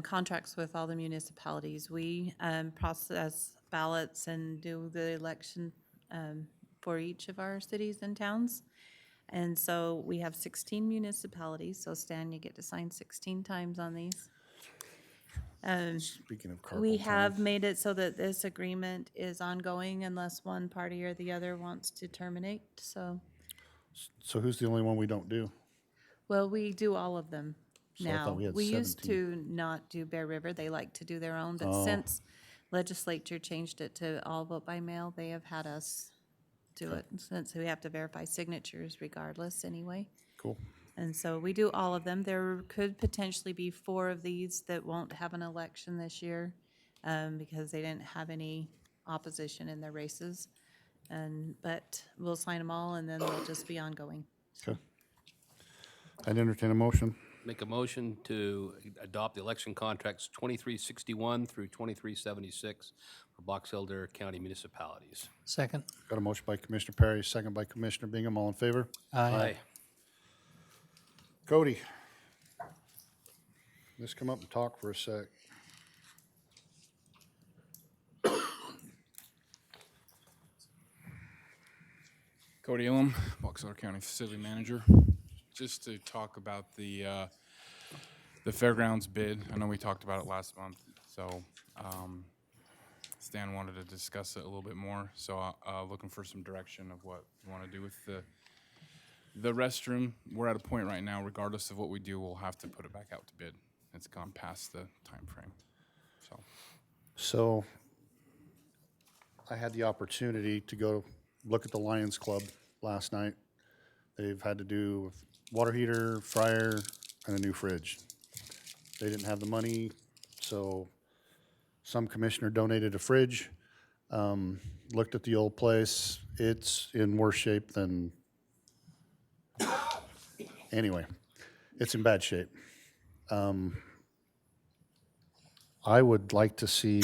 contracts with all the municipalities. We process ballots and do the election for each of our cities and towns. And so we have 16 municipalities, so Stan, you get to sign 16 times on these. Speaking of carpal We tunnel. have made it so that this agreement is ongoing unless one party or the other wants to terminate, so. So who's the only one we don't do? Well, we do all of them So I thought now. we had We used 17. to not do Bear River. They like to do their own, but Oh. since legislature changed it to all vote by mail, they have had us do it, since we have to verify signatures regardless anyway. Cool. And so we do all of them. There could potentially be 4 of these that won't have an election this year because they didn't have any opposition in their races. But we'll sign them all and then they'll just be ongoing. Okay. I'd entertain a motion. Make a motion to adopt the election contracts 2361 through 2376 for Box Elder County municipalities. Second. Got a motion by Commissioner Perry, second by Commissioner Bingham. All in favor? Aye. Cody. Let's come up and talk for a sec. Cody Elam, Box Elder County Facility Manager. Just to talk about the fairgrounds bid. I know we talked about it last month, so Stan wanted to discuss it a little bit more. So looking for some direction of what we want to do with the restroom. We're at a point right now, regardless of what we do, we'll have to put it back out to bid. It's gone past the time frame. So I had the opportunity to go look at the Lions Club last night. They've had to do water heater, fryer, and a new fridge. They didn't have the money, so some commissioner donated a fridge. Looked at the old place. It's in worse shape than, anyway, it's in bad shape. I would like to see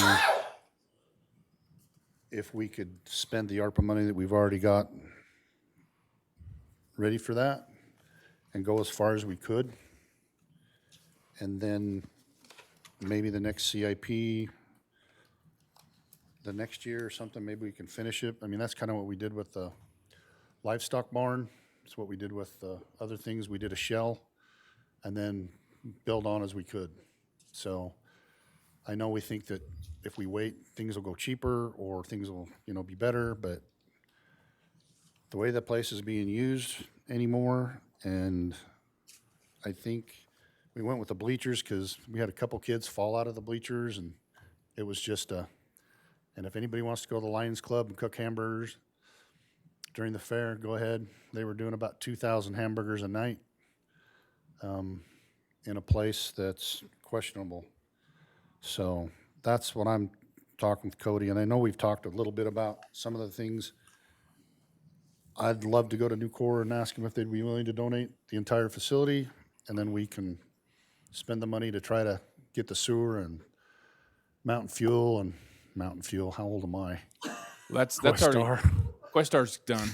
if we could spend the ARPA money that we've already got ready for that and go as far as we could. And then maybe the next CIP, the next year or something, maybe we can finish it. I mean, that's kind of what we did with the livestock barn. It's what we did with the other things. We did a shell and then build on as we could. So I know we think that if we wait, things will go cheaper or things will, be better, but the way that place is being used anymore, and I think we went with the bleachers because we had a couple kids fall out of the bleachers, and it was just and if anybody wants to go to the Lions Club and cook hamburgers during the fair, go ahead. They were doing about 2,000 hamburgers a night in a place that's questionable. So that's what I'm talking with Cody, and I know we've talked a little bit about some of the things. I'd love to go to Nucor and ask them if they'd be willing to donate the entire facility, and then we can spend the money to try to get the sewer and Mountain Fuel. How old am I? That's already, Questar. Questar's done.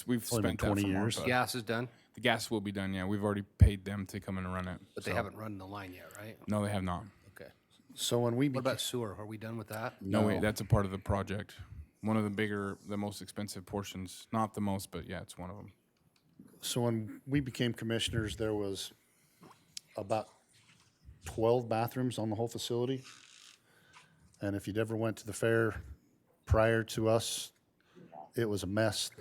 We've Only been spent that 20 from years. ARPA. Gas is done, The gas will be done, yeah. We've already paid them to come and run it. but they so- haven't run the line yet, right? No, they have not. Okay. So when we What about sewer? Are we done with that? No, wait, that's a part of the project. One of the most expensive portions. Not the most, but yeah, it's one of them. So when we became commissioners, there was about 12 bathrooms on the whole facility. And if you'd ever went to the fair prior to us, it was a mess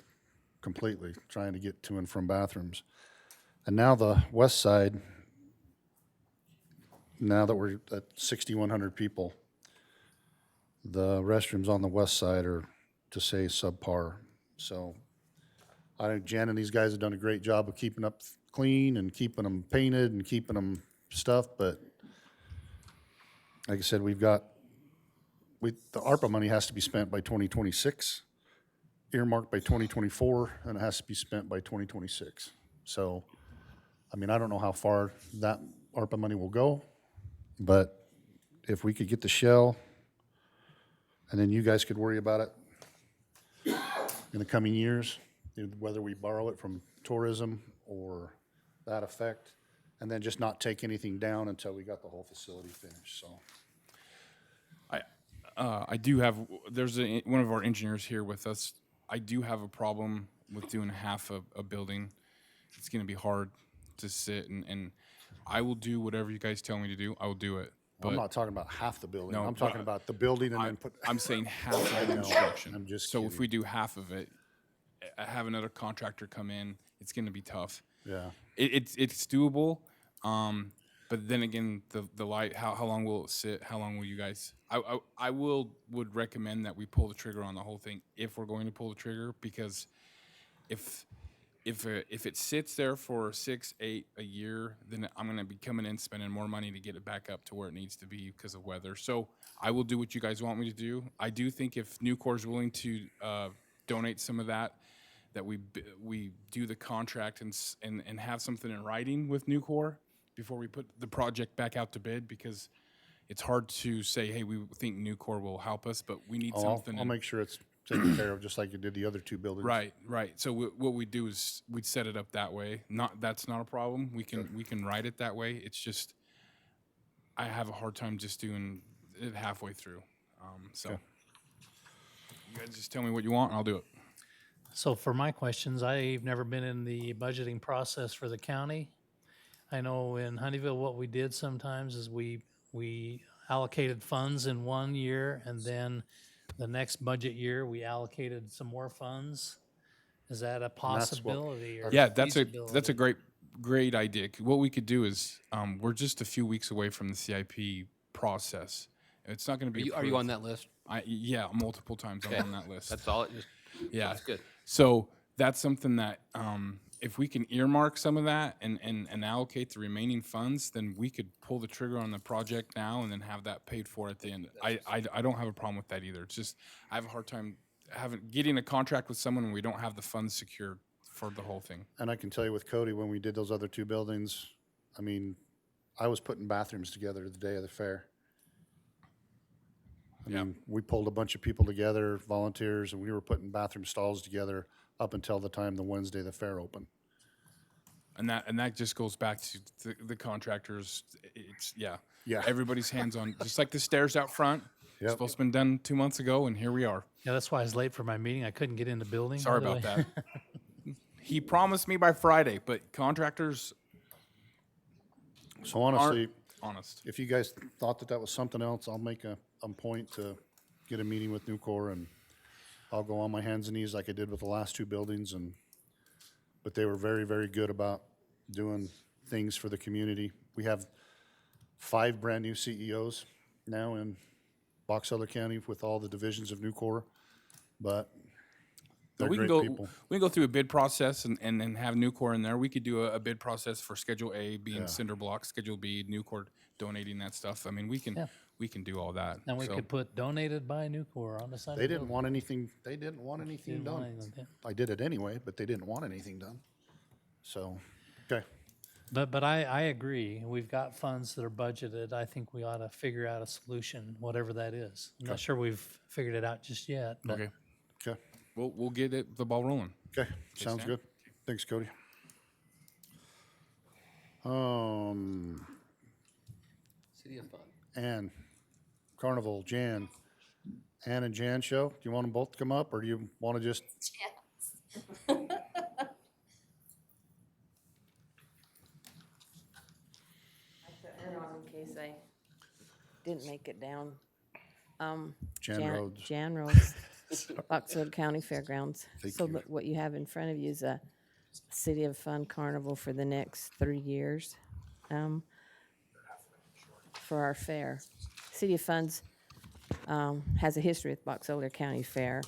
completely trying to get to and from bathrooms. And now the west side, now that we're at 6,100 people, the restrooms on the west side are, to say, subpar. So I think Jen and these guys have done a great job of keeping up clean and keeping them painted and keeping them stuff, but like I said, the ARPA money has to be spent by 2026, earmarked by 2024, and it has to be spent by 2026. So, I mean, I don't know how far that ARPA money will go, but if we could get the shell, and then you guys could worry about it in the coming years, whether we borrow it from tourism or that effect, and then just not take anything down until we got the whole facility finished, so. I do have, there's one of our engineers here with us. I do have a problem with doing half a building. It's gonna be hard to sit and I will do whatever you guys tell me to do. I will do it. I'm But not talking about half the building, No, I'm but talking about the building and then put. I'm saying half of the I know. construction. I'm just So if kidding. we do half of it, have another contractor come in, it's gonna be tough. Yeah, It's doable, but then again, the light, how long will it sit? How long will you guys? I would recommend that we pull the trigger on the whole thing if we're going to pull the trigger, because if it sits there for 6, 8 a year, then I'm gonna be coming in spending more money to get it back up to where it needs to be because of weather. So I will do what you guys want me to do. I do think if Nucor is willing to donate some of that we do the contract and have something in writing with Nucor before we put the project back out to bid, because it's hard to say, hey, we think Nucor will help us, but we need something. I'll make sure it's taken care of, just like you did the other two buildings. Right. So what we do is we'd set it up that way. That's not a problem. We can write it that way. It's just I have a hard time just doing it halfway through. So you guys just tell me what you want, and I'll do it. So for my questions, I've never been in the budgeting process for the county. I know in Honeyville, what we did sometimes is we allocated funds in one year, and then the next budget year, we allocated some more funds. Is that a possibility or Yeah, that's a feasibility? great idea. What we could do is we're just a few weeks away from the CIP process. It's not going to be. Are you on that list? Yeah, multiple times I'm on that list. That's all, it just, Yeah, that's good. So that's something that if we can earmark some of that and allocate the remaining funds, then we could pull the trigger on the project now and then have that paid for at the end. I don't have a problem with that either. It's just I have a hard time getting a contract with someone when we don't have the funds secured for the whole thing. And I can tell you with Cody, when we did those other two buildings, I mean, I was putting bathrooms together the day of the fair. I mean, we pulled a bunch of people together, volunteers, and we were putting bathroom stalls together up until the time the Wednesday the fair opened. And that just goes back to the contractors. It's Yeah. Everybody's hands on, just like the stairs out front. Yep. Supposed to been done 2 months ago, and here we are. Yeah, that's why I was late for my meeting. I couldn't get in the building. Sorry by the about way. that. He promised me by Friday, but contractors So honestly, aren't honest. if you guys thought that was something else, I'll make a point to get a meeting with Nucor, and I'll go on my hands and knees like I did with the last two buildings, but they were very, very good about doing things for the community. We have 5 brand-new CEOs now in Box Elder County with all the divisions of Nucor, but they're We can great people. go through a bid process and have Nucor in there. We could do a bid process for Schedule A being cinder block, Schedule B, Nucor donating that stuff. I mean, we can do all that. And we So- could put donated by Nucor on the side of They the didn't building. want anything, they didn't want anything Didn't want done. anything done. I did it anyway, but they didn't want anything done. So, okay. But I agree. We've got funds that are budgeted. I think we ought to figure out a solution, whatever that is. I'm not sure we've figured it out just yet, but Okay. Okay. We'll get the ball rolling. Okay, sounds Stan. good. Thanks, Cody. City of Fun. Ann, Carnival, Jan. Ann and Jan show. Do you want them both to come up, or do you want to just? In case I didn't make it down. Jan Rhodes. Jan Rhodes, Box Elder County Fairgrounds. Thank So you. look, what you have in front of you is a City of Fun Carnival for the next 3 years for our fair. City of Funds has a history with Box Elder County Fair.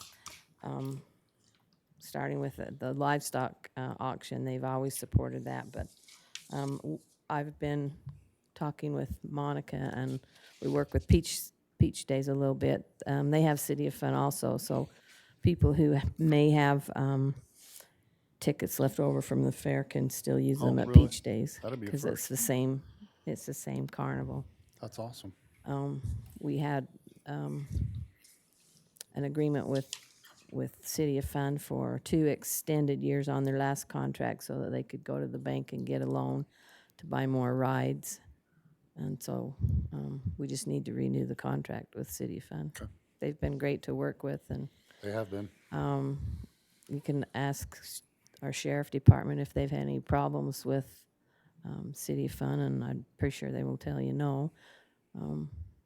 Starting with the livestock auction, they've always supported that, but I've been talking with Monica, and we work with Peach Days a little bit. They have City of Fun also, so people who may have tickets left over from the fair can still use them Oh, at really? Peach Days. That'd be a Because it's the same carnival. That's awesome. We had an agreement with City of Fund for 2 extended years on their last contract so that they could go to the bank and get a loan to buy more rides. And so we just need to renew the contract with City of Fund. Okay. They've been great to work with, and They have been. you can ask our sheriff department if they've had any problems with City of Fun, and I'm pretty sure they will tell you no.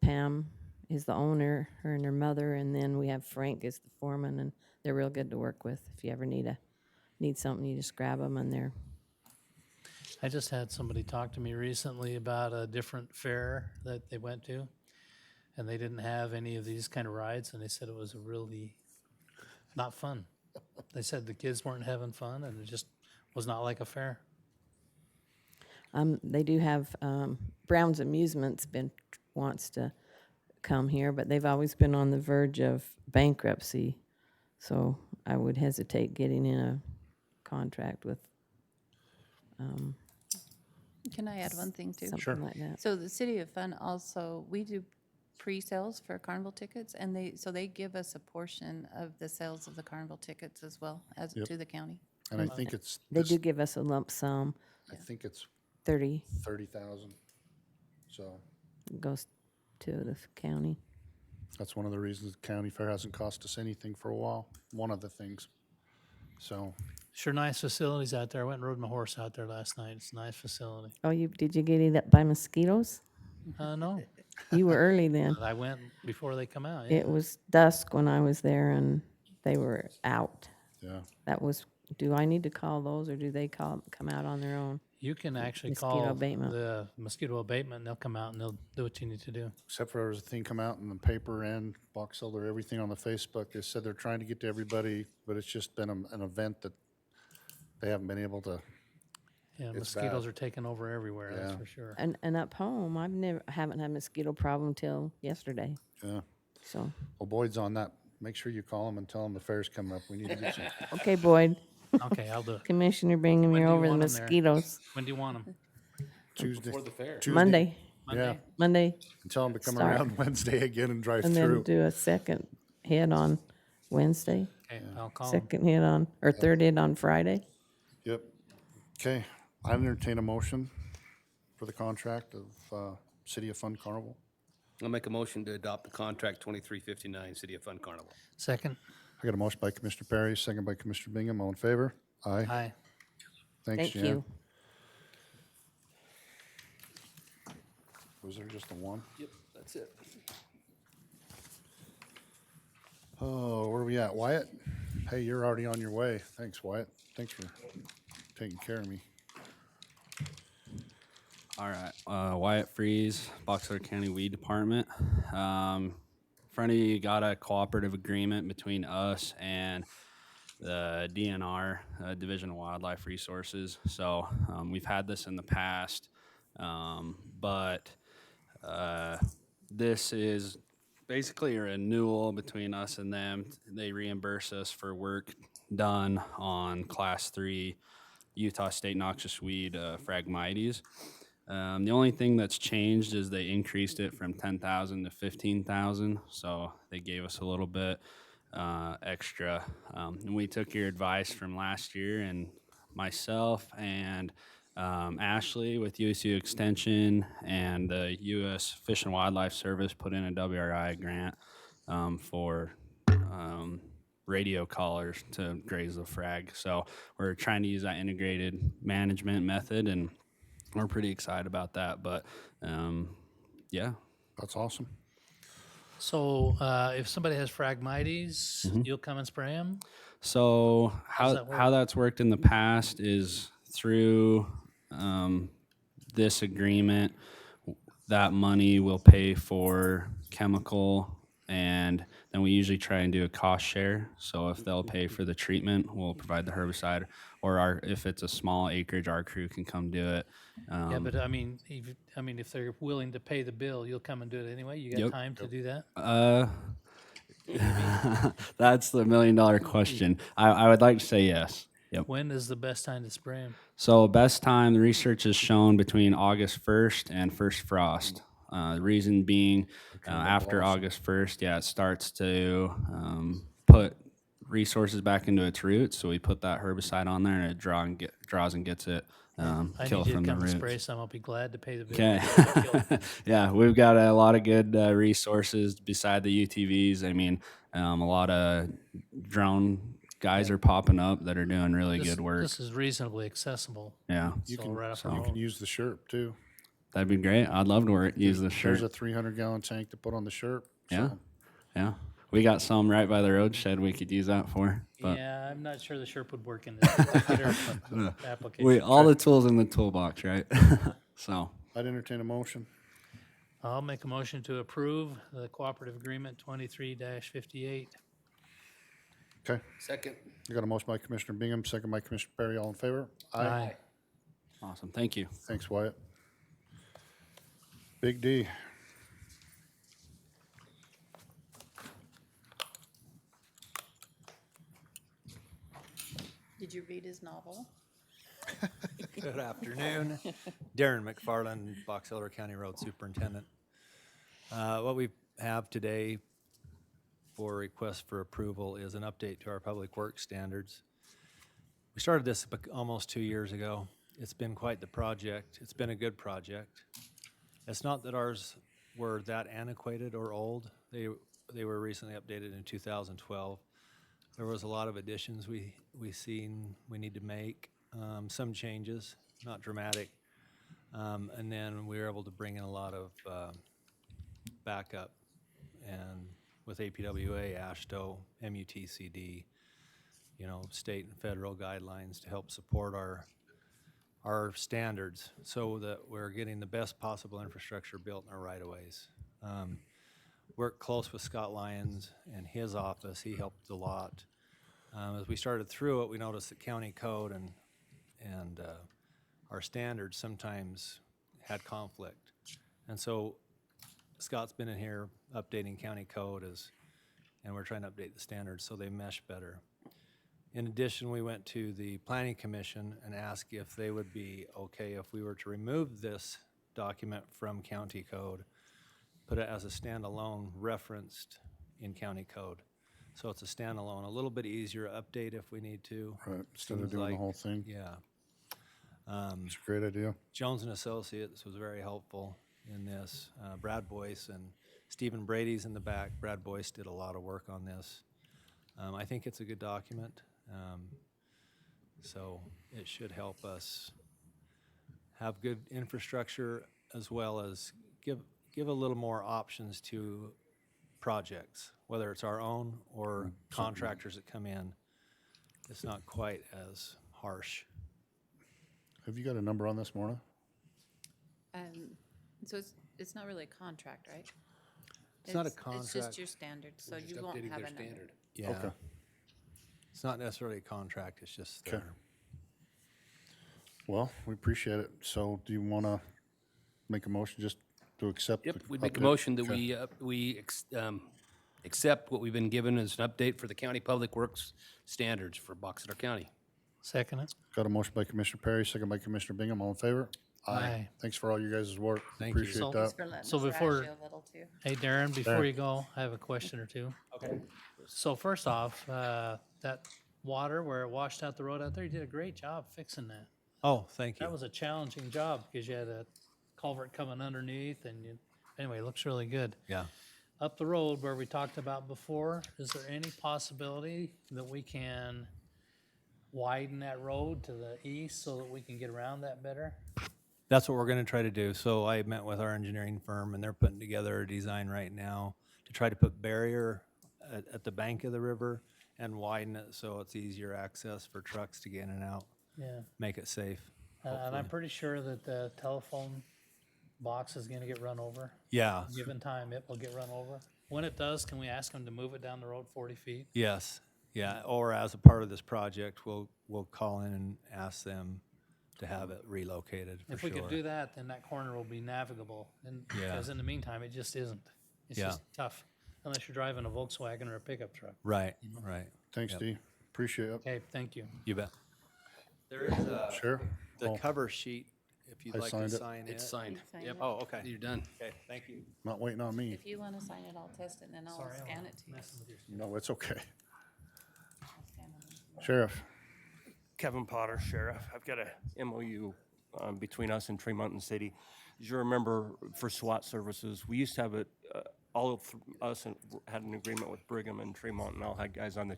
Pam is the owner, her and her mother, and then we have Frank is the foreman, and they're real good to work with. If you ever need something, you just grab them, and they're I just had somebody talk to me recently about a different fair that they went to, and they didn't have any of these kind of rides, and they said it was really not fun. They said the kids weren't having fun, and it just was not like a fair. They do have Brown's Amusements wants to come here, but they've always been on the verge of bankruptcy, so I would hesitate getting in a contract with Can I add one thing too? something like that. So the City of Fun also, we do pre-sales for carnival tickets, and they give us a portion of the sales of the carnival tickets as well as Yep. to the county. And I think it's, They do give us a lump sum, I think it's 30 30,000. So goes to the county. that's one of the reasons the county fair hasn't cost us anything for a while. One of the things. So Sure nice facilities out there. I went and rode my horse out there last night. It's a nice facility. Oh, did you get eaten up by mosquitoes? No, You were early then. I went before they come out. Yeah. It was dusk when I was there, and they were out. yeah, Do I need to call those, or do they come out on their own? You can actually Mosquito call abatement. the mosquito abatement, and they'll come out and they'll do what you need to do. except for there was a thing come out in the paper and Box Elder, everything on the Facebook. They said they're trying to get to everybody, but it's just been an event that they haven't been able to. Yeah, It's mosquitoes bad. are taking over everywhere, that's Yeah. for sure. And up home, haven't had mosquito problem till yesterday. Yeah. So, Well, Boyd's on that. Make sure you call him and tell him the fair's coming up. We need to get some. okay, Boyd, Okay, I'll do it. Commissioner bringing When me do you over the want 'em there? mosquitoes. When do you want them? Tuesday. Before the fair. Tuesday. Monday, Yeah. Monday, And tell him to come Start. around Wednesday again and drive and then through. do a second hit on Wednesday, Okay, I'll call them. second hit on, or third hit on Friday. Yep. Okay. I entertain a motion for the contract of City of Fun Carnival. I'll make a motion to adopt the contract 2359, City of Fun Carnival. Second? I got a motion by Commissioner Perry, second by Commissioner Bingham. All in favor? Aye. Aye. Thanks, Thank Jan. you. Was there just the one? Yep, that's it. Oh, where are we at? Wyatt? Hey, you're already on your way. Thanks, Wyatt. Thanks for taking care of me. All right, Wyatt Freeze, Box Elder County Weed Department. In front of you got a cooperative agreement between us and the DNR, Division of Wildlife Resources. So we've had this in the past, but this is basically a renewal between us and them. They reimburse us for work done on Class 3 Utah State Noxious Weed Phragmites. The only thing that's changed is they increased it from 10,000 to 15,000, so they gave us a little bit extra. And we took your advice from last year, and myself and Ashley with USU Extension and the U.S. Fish and Wildlife Service put in a WRI grant for radio collars to graze the frag. So we're trying to use that integrated management method, and we're pretty excited about that. But yeah. That's awesome. So if somebody has Phragmites, you'll come and spray them? So How's that work? how that's worked in the past is through this agreement, that money will pay for chemical, and then we usually try and do a cost share. So if they'll pay for the treatment, we'll provide the herbicide, or if it's a small acreage, our crew can come do it. Yeah, but I mean, if they're willing to pay the bill, you'll come and do it anyway? You got Yep. time to do that? That's the $1 million question. I would like to say yes. Yep. When is the best time to spray them? So best time, the research has shown between August 1st and first frost. The reason being, after August 1st, yeah, it starts to put resources back into its roots. So we put that herbicide on there, and it draws and gets it I killed need you from to the come and spray roots. some. I'll be glad to pay the bill. Okay. Yeah, we've got a lot of good resources beside the UTVs. I mean, a lot of drone guys are popping up that are doing really good work. This is reasonably accessible. Yeah, So right off our You can home. use the Sherp too. that'd be great. I'd love to use the shirt. There's a 300-gallon tank to put on the Sherp. Yeah, so- yeah. We got some right by the road shed we could use that for. But Yeah, I'm not sure the Sherp would work in this particular application. all the tools in the toolbox, right? So I'd entertain a motion. I'll make a motion to approve the cooperative agreement 23-58. Okay. Second. I got a motion by Commissioner Bingham, second by Commissioner Perry. All in favor? Aye. awesome. Thank you. Thanks, Wyatt. Big D. Did you read his novel? Good afternoon. Darren McFarland, Box Elder County Road Superintendent. What we have today for request for approval is an update to our public works standards. We started this almost 2 years ago. It's been quite the project. It's been a good project. It's not that ours were that antiquated or old. They were recently updated in 2012. There was a lot of additions we seen we need to make, some changes, not dramatic. And then we were able to bring in a lot of backup, and with APWA, AASHTO, MUTCD, state and federal guidelines to help support our standards so that we're getting the best possible infrastructure built in our right-of-ways. Worked close with Scott Lyons and his office. He helped a lot. As we started through it, we noticed that county code and our standards sometimes had conflict. And so Scott's been in here updating county code and we're trying to update the standards so they mesh better. In addition, we went to the Planning Commission and asked if they would be okay if we were to remove this document from county code, put it as a standalone referenced in county code. So it's a standalone, a little bit easier to update if we need to. Right, instead of Seems doing the like- whole thing. Yeah. It's a great idea. Jones and Associates was very helpful in this. Brad Boyce and Stephen Brady's in the back. Brad Boyce did a lot of work on this. I think it's a good document. So it should help us have good infrastructure as well as give a little more options to projects, whether it's our own or contractors that come in. It's not quite as harsh. Have you got a number on this, Morna? So it's not really a contract, right? It's not a It's contract. just your standard, so you won't have a number. Yeah. Okay. It's not necessarily a contract, it's just Okay. their Well, we appreciate it. So do you want to make a motion just to accept? Yep, the we'd make a update? motion that Okay. we accept what we've been given as an update for the county public works standards for Box Elder County. Second it. Got a motion by Commissioner Perry, second by Commissioner Bingham. All in favor? Aye. Thanks for all you guys' work. Thank you. Appreciate So- that. For letting So us before- razz you a little too. Hey, Darren, before Darren. you go, I have a question or two. Okay. So first off, that water where it washed out the road out there, you did a great job fixing that. Oh, thank you. That was a challenging job because you had a culvert coming underneath and anyway, it looks really good. Yeah. Up the road where we talked about before, is there any possibility that we can widen that road to the east so that we can get around that better? That's what we're gonna try to do. So I met with our engineering firm and they're putting together a design right now to try to put barrier at the bank of the river and widen it so it's easier access for trucks to get in and out, Yeah. make it safe. And I'm hopefully. pretty sure that the telephone box is gonna get run over. Yeah, Given time, it will get run over. When it does, can we ask them to move it down the road 40 feet? yes, yeah. Or as a part of this project, we'll call in and ask them to have it relocated for If we sure. could do that, then that corner will be navigable. And Yeah. because in the meantime, it just isn't. It's Yeah. just tough. unless you're driving a Volkswagen or a pickup truck. Right, right. Thanks, Yep. Dee. Appreciate it. Okay, thank you. You bet. There is Sure. the Oh, cover sheet, if you'd I like to signed it. sign it. It's signed. Yep. Oh, okay. You're done. Okay, thank you. Not waiting on me. If you want to sign it, I'll test it and then I'll Sorry, scan I'm it to you. messing with your. No, it's okay. Scan it. Sheriff, Kevin Potter, Sheriff. I've got a MOU between us and Tremont and City. As you remember, for SWAT services, we used to have it, us had an agreement with Brigham and Tremont, and all had guys on the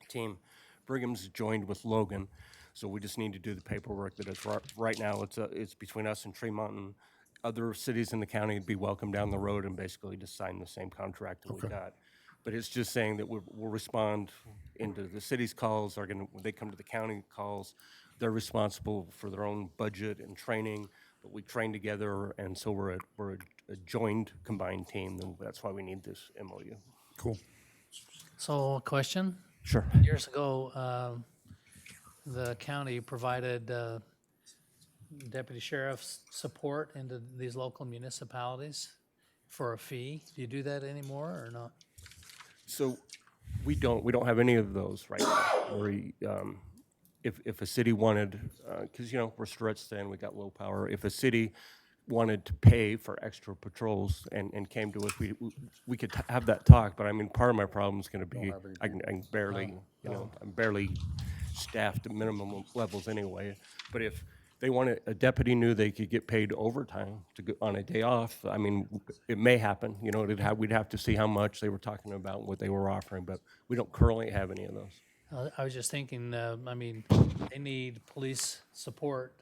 team. Brigham's joined with Logan, so we just need to do the paperwork. That it's right now. It's between us and Tremont, and other cities in the county would be welcome down the road and basically just sign the same contract that we got. But it's just saying that we'll respond into the city's calls. When they come to the county calls, they're responsible for their own budget and training. But we train together, and so we're a joined, combined team. And that's why we need this MOU. cool. So, question? Sure. Years ago, the county provided deputy sheriff's support into these local municipalities for a fee. Do you do that anymore or not? So we don't have any of those right now. If a city wanted, because we're stretched thin, we got low power. If a city wanted to pay for extra patrols and came to us, we could have that talk. But I mean, part of my problem is going to be I can barely, I'm barely staffed at minimum levels anyway. But if they wanted, a deputy knew they could get paid overtime to go on a day off, I mean, it may happen. We'd have to see how much they were talking about, and what they were offering. But we don't currently have any of those. I was just thinking, I mean, they need police support,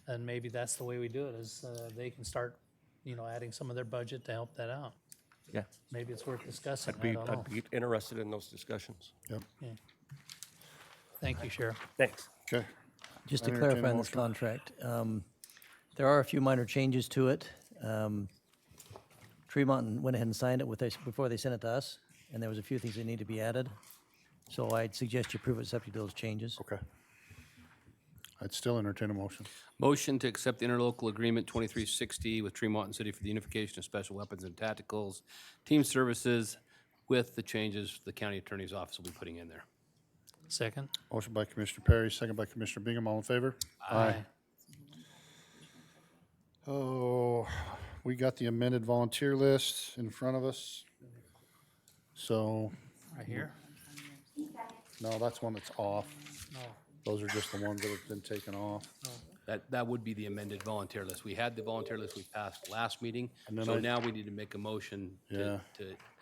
and maybe that's the way we do it, is they can start, adding some of their budget to help that out. Yeah, Maybe it's worth discussing, I don't know. I'd be interested in those discussions. Yep. Yeah. Thank you, Sheriff. Thanks. Okay. Just to Entertain a clarify on this motion. contract, there are a few minor changes to it. Tremont went ahead and signed it before they sent it to us, and there was a few things that need to be added. So I'd suggest you approve it subject to those changes. Okay. I'd still entertain a motion. Motion to accept the interlocal agreement 2360 with Tremont and City for the unification of special weapons and tacticals, team services with the changes the county attorney's office will be putting in there. Second? Motion by Commissioner Perry, second by Commissioner Bingham. All in favor? Oh, we got the amended volunteer list in front of us. So, Right here? no, that's one that's off. No. Those are just the ones that have been taken off. That would be the amended volunteer list. We had the volunteer list we passed last meeting, And then so I- now we need to make a motion to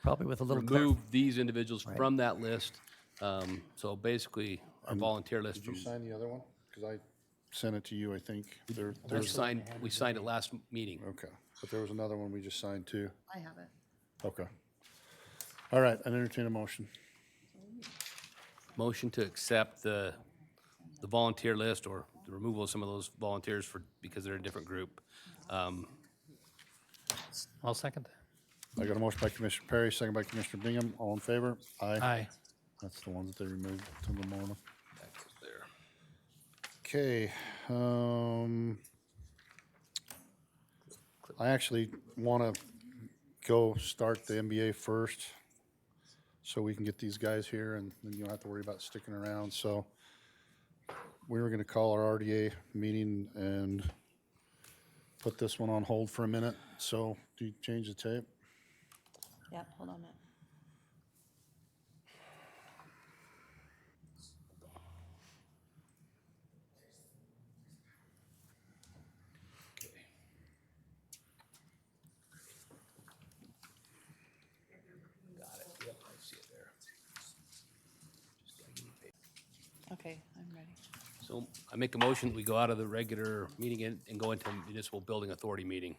Probably with a little remove these individuals from that list. So basically, our volunteer list Did you from, sign the other one? Because I sent it to you, I think. we There's, signed it last meeting. okay, but there was another one we just signed too. I have it. Okay. All right, I entertain a motion. Motion to accept the volunteer list or the removal of some of those volunteers because they're a different group. I'll second that. I got a motion by Commissioner Perry, second by Commissioner Bingham. All in favor? Aye. That's the ones that they removed to the morning. That goes there. Okay, I actually want to go start the NBA first, so we can get these guys here, and then you don't have to worry about sticking around. So we were going to call our RDA meeting and put this one on hold for a minute. So do you change the tape? Yeah, hold on a minute. Got it. Yep, I see it there. Okay, I'm ready. So I make a motion, that we go out of the regular meeting and go into municipal building authority meeting.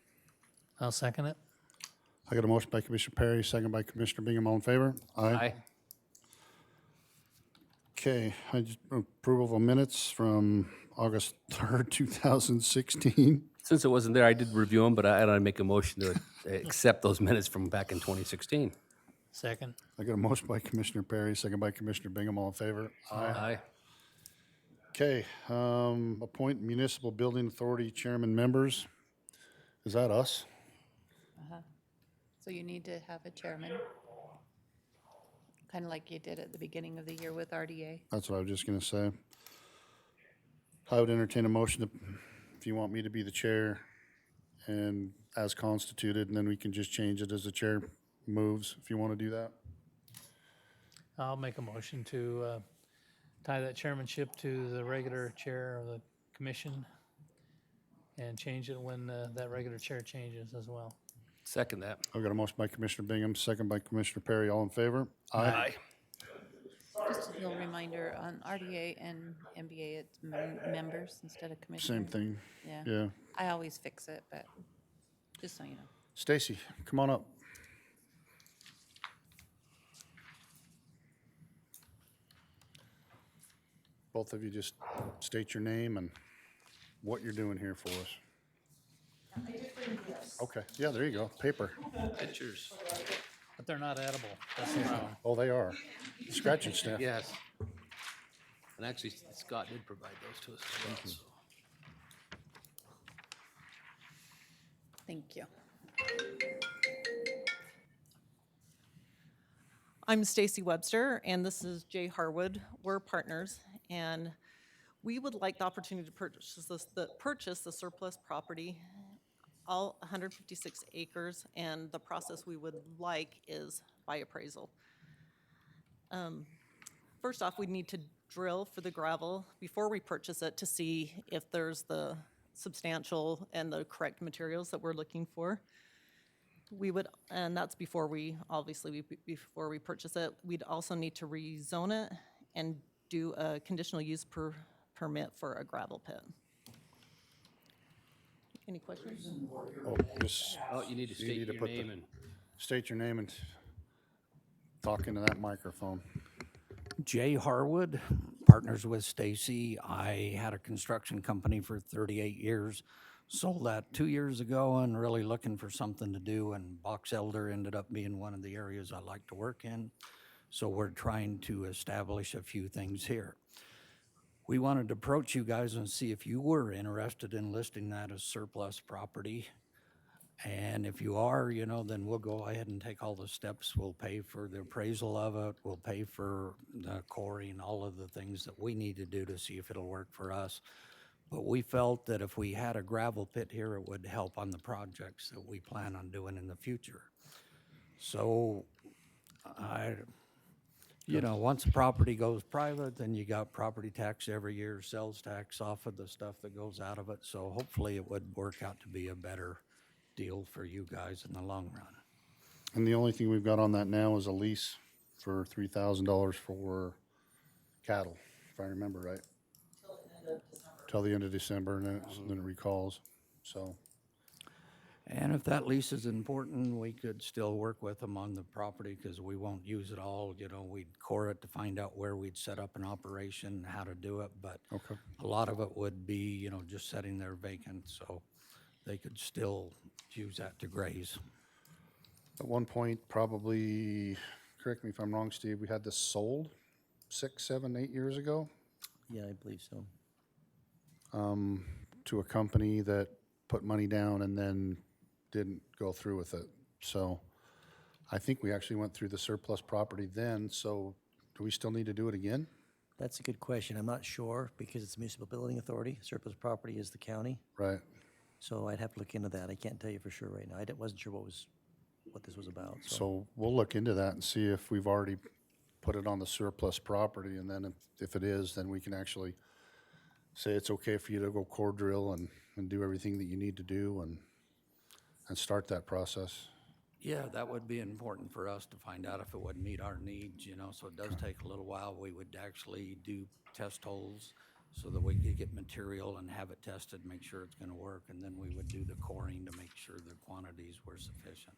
I'll second it. I got a motion by Commissioner Perry, second by Commissioner Bingham. All in favor? Aye. Okay, approval of minutes from August 3rd, 2016. Since it wasn't there, I did review them, but I'd make a motion to accept those minutes from back in 2016. Second? I got a motion by Commissioner Perry, second by Commissioner Bingham. All in favor? Aye. Okay, appoint municipal building authority chairman members. Is that us? So you need to have a chairman. kind of like you did at the beginning of the year with RDA. That's what I was just gonna say. I would entertain a motion to, if you want me to be the chair and as constituted, and then we can just change it as the chair moves, if you want to do that. I'll make a motion to tie that chairmanship to the regular chair of the commission and change it when that regular chair changes as well. Second that. I've got a motion by Commissioner Bingham, second by Commissioner Perry. All in favor? Just a little reminder, on RDA and MBA, it's members instead of commissioners. Same thing. Yeah. Yeah. I always fix it, but just so you know. Stacy, come on up. Both of you just state your name and what you're doing here for us. Okay, yeah, there you go, paper. Pictures. But they're not edible. That's the problem. Oh, they are. Scratching sniff. Yes. And actually, Scott did provide those to us as well. so. Thank you. I'm Stacy Webster, and this is Jay Harwood. We're partners, and we would like the opportunity to purchase the surplus property, all 156 acres, and the process we would like is by appraisal. First off, we need to drill for the gravel before we purchase it to see if there's the substantial and the correct materials that we're looking for. We would, and that's before we, obviously, before we purchase it, we'd also need to rezone it and do a conditional use permit for a gravel pit. Any questions? Oh, just. Oh, you need to state your put the- name and. State your name and talk into that microphone. Jay Harwood, partners with Stacy. I had a construction company for 38 years. Sold that 2 years ago and really looking for something to do, and Box Elder ended up being one of the areas I like to work in. So we're trying to establish a few things here. We wanted to approach you guys and see if you were interested in listing that as surplus property. And if you are, you know, then we'll go ahead and take all the steps. We'll pay for the appraisal of it. We'll pay for the coring, all of the things that we need to do to see if it'll work for us. But we felt that if we had a gravel pit here, it would help on the projects that we plan on doing in the future. So you know, once a property goes private, then you got property tax every year, sales tax off of the stuff that goes out of it. So hopefully it would work out to be a better deal for you guys in the long run. And the only thing we've got on that now is a lease for $3,000 for cattle, if I remember right. Till the end of December, and then it recalls, so. And if that lease is important, we could still work with them on the property because we won't use it all. You know, we'd core it to find out where we'd set up an operation, how to do it. But Okay. a lot of it would be, you know, just sitting there vacant, so they could still use that to graze. At one point, probably, correct me if I'm wrong, Steve, we had this sold 6, 7, 8 years ago. Yeah, I believe so. To a company that put money down and then didn't go through with it. So I think we actually went through the surplus property then, so do we still need to do it again? That's a good question. I'm not sure because it's municipal building authority. Surplus property is the county. Right. So I'd have to look into that. I can't tell you for sure right now. Wasn't sure what this was about. So we'll look into that and see if we've already put it on the surplus property, and then if it is, then we can actually say it's okay for you to go core drill and do everything that you need to do and start that process. Yeah, that would be important for us to find out if it would meet our needs, you know, so it does take a little while. We would actually do test holes so that we could get material and have it tested, make sure it's gonna work, and then we would do the coring to make sure the quantities were sufficient.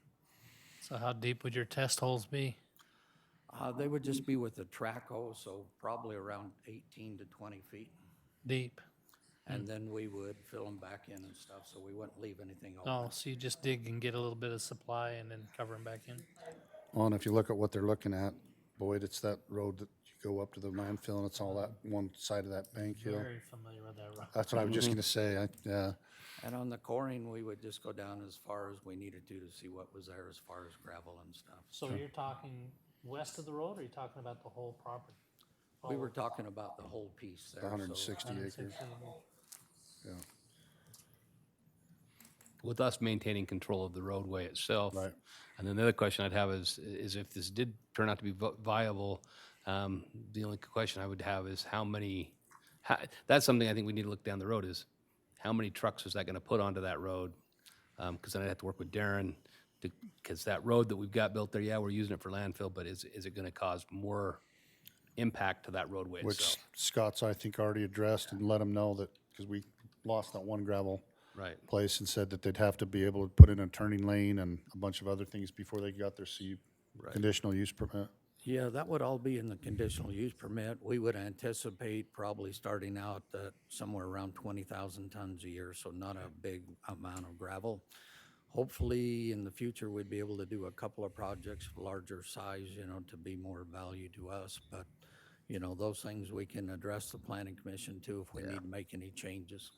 So how deep would your test holes be? They would just be with the track hole, so probably around 18 to 20 feet. Deep? And then we would fill them back in and stuff, so we wouldn't leave anything open. Oh, so you just dig and get a little bit of supply and then cover them back in? Well, and if you look at what they're looking at, Boyd, it's that road that you go up to the landfill, and it's all that one side of that bank hill. Very familiar with that road. That's what I was just gonna say, yeah. And on the coring, we would just go down as far as we needed to see what was there as far as gravel and stuff. So you're talking west of the road, or are you talking about the whole property? We were talking about the whole piece there. The so- 160 acres. 160. Yeah. With us maintaining control of the roadway itself. Right. And then the other question I'd have is if this did turn out to be viable, the only question I would have is that's something I think we need to look down the road is how many trucks is that gonna put onto that road? Because then I'd have to work with Darren, because that road that we've got built there, yeah, we're using it for landfill, but is it gonna cause more impact to that roadway Which itself? Scott's, I think, already addressed and let them know that, because we lost that one gravel Right. place and said that they'd have to be able to put in a turning lane and a bunch of other things before they got their Right. conditional use permit. Yeah, that would all be in the conditional use permit. We would anticipate probably starting out at somewhere around 20,000 tons a year, so not a big amount of gravel. Hopefully, in the future, we'd be able to do a couple of projects of larger size, to be more value to us. But, those things we can address the planning commission too if we need to make any changes.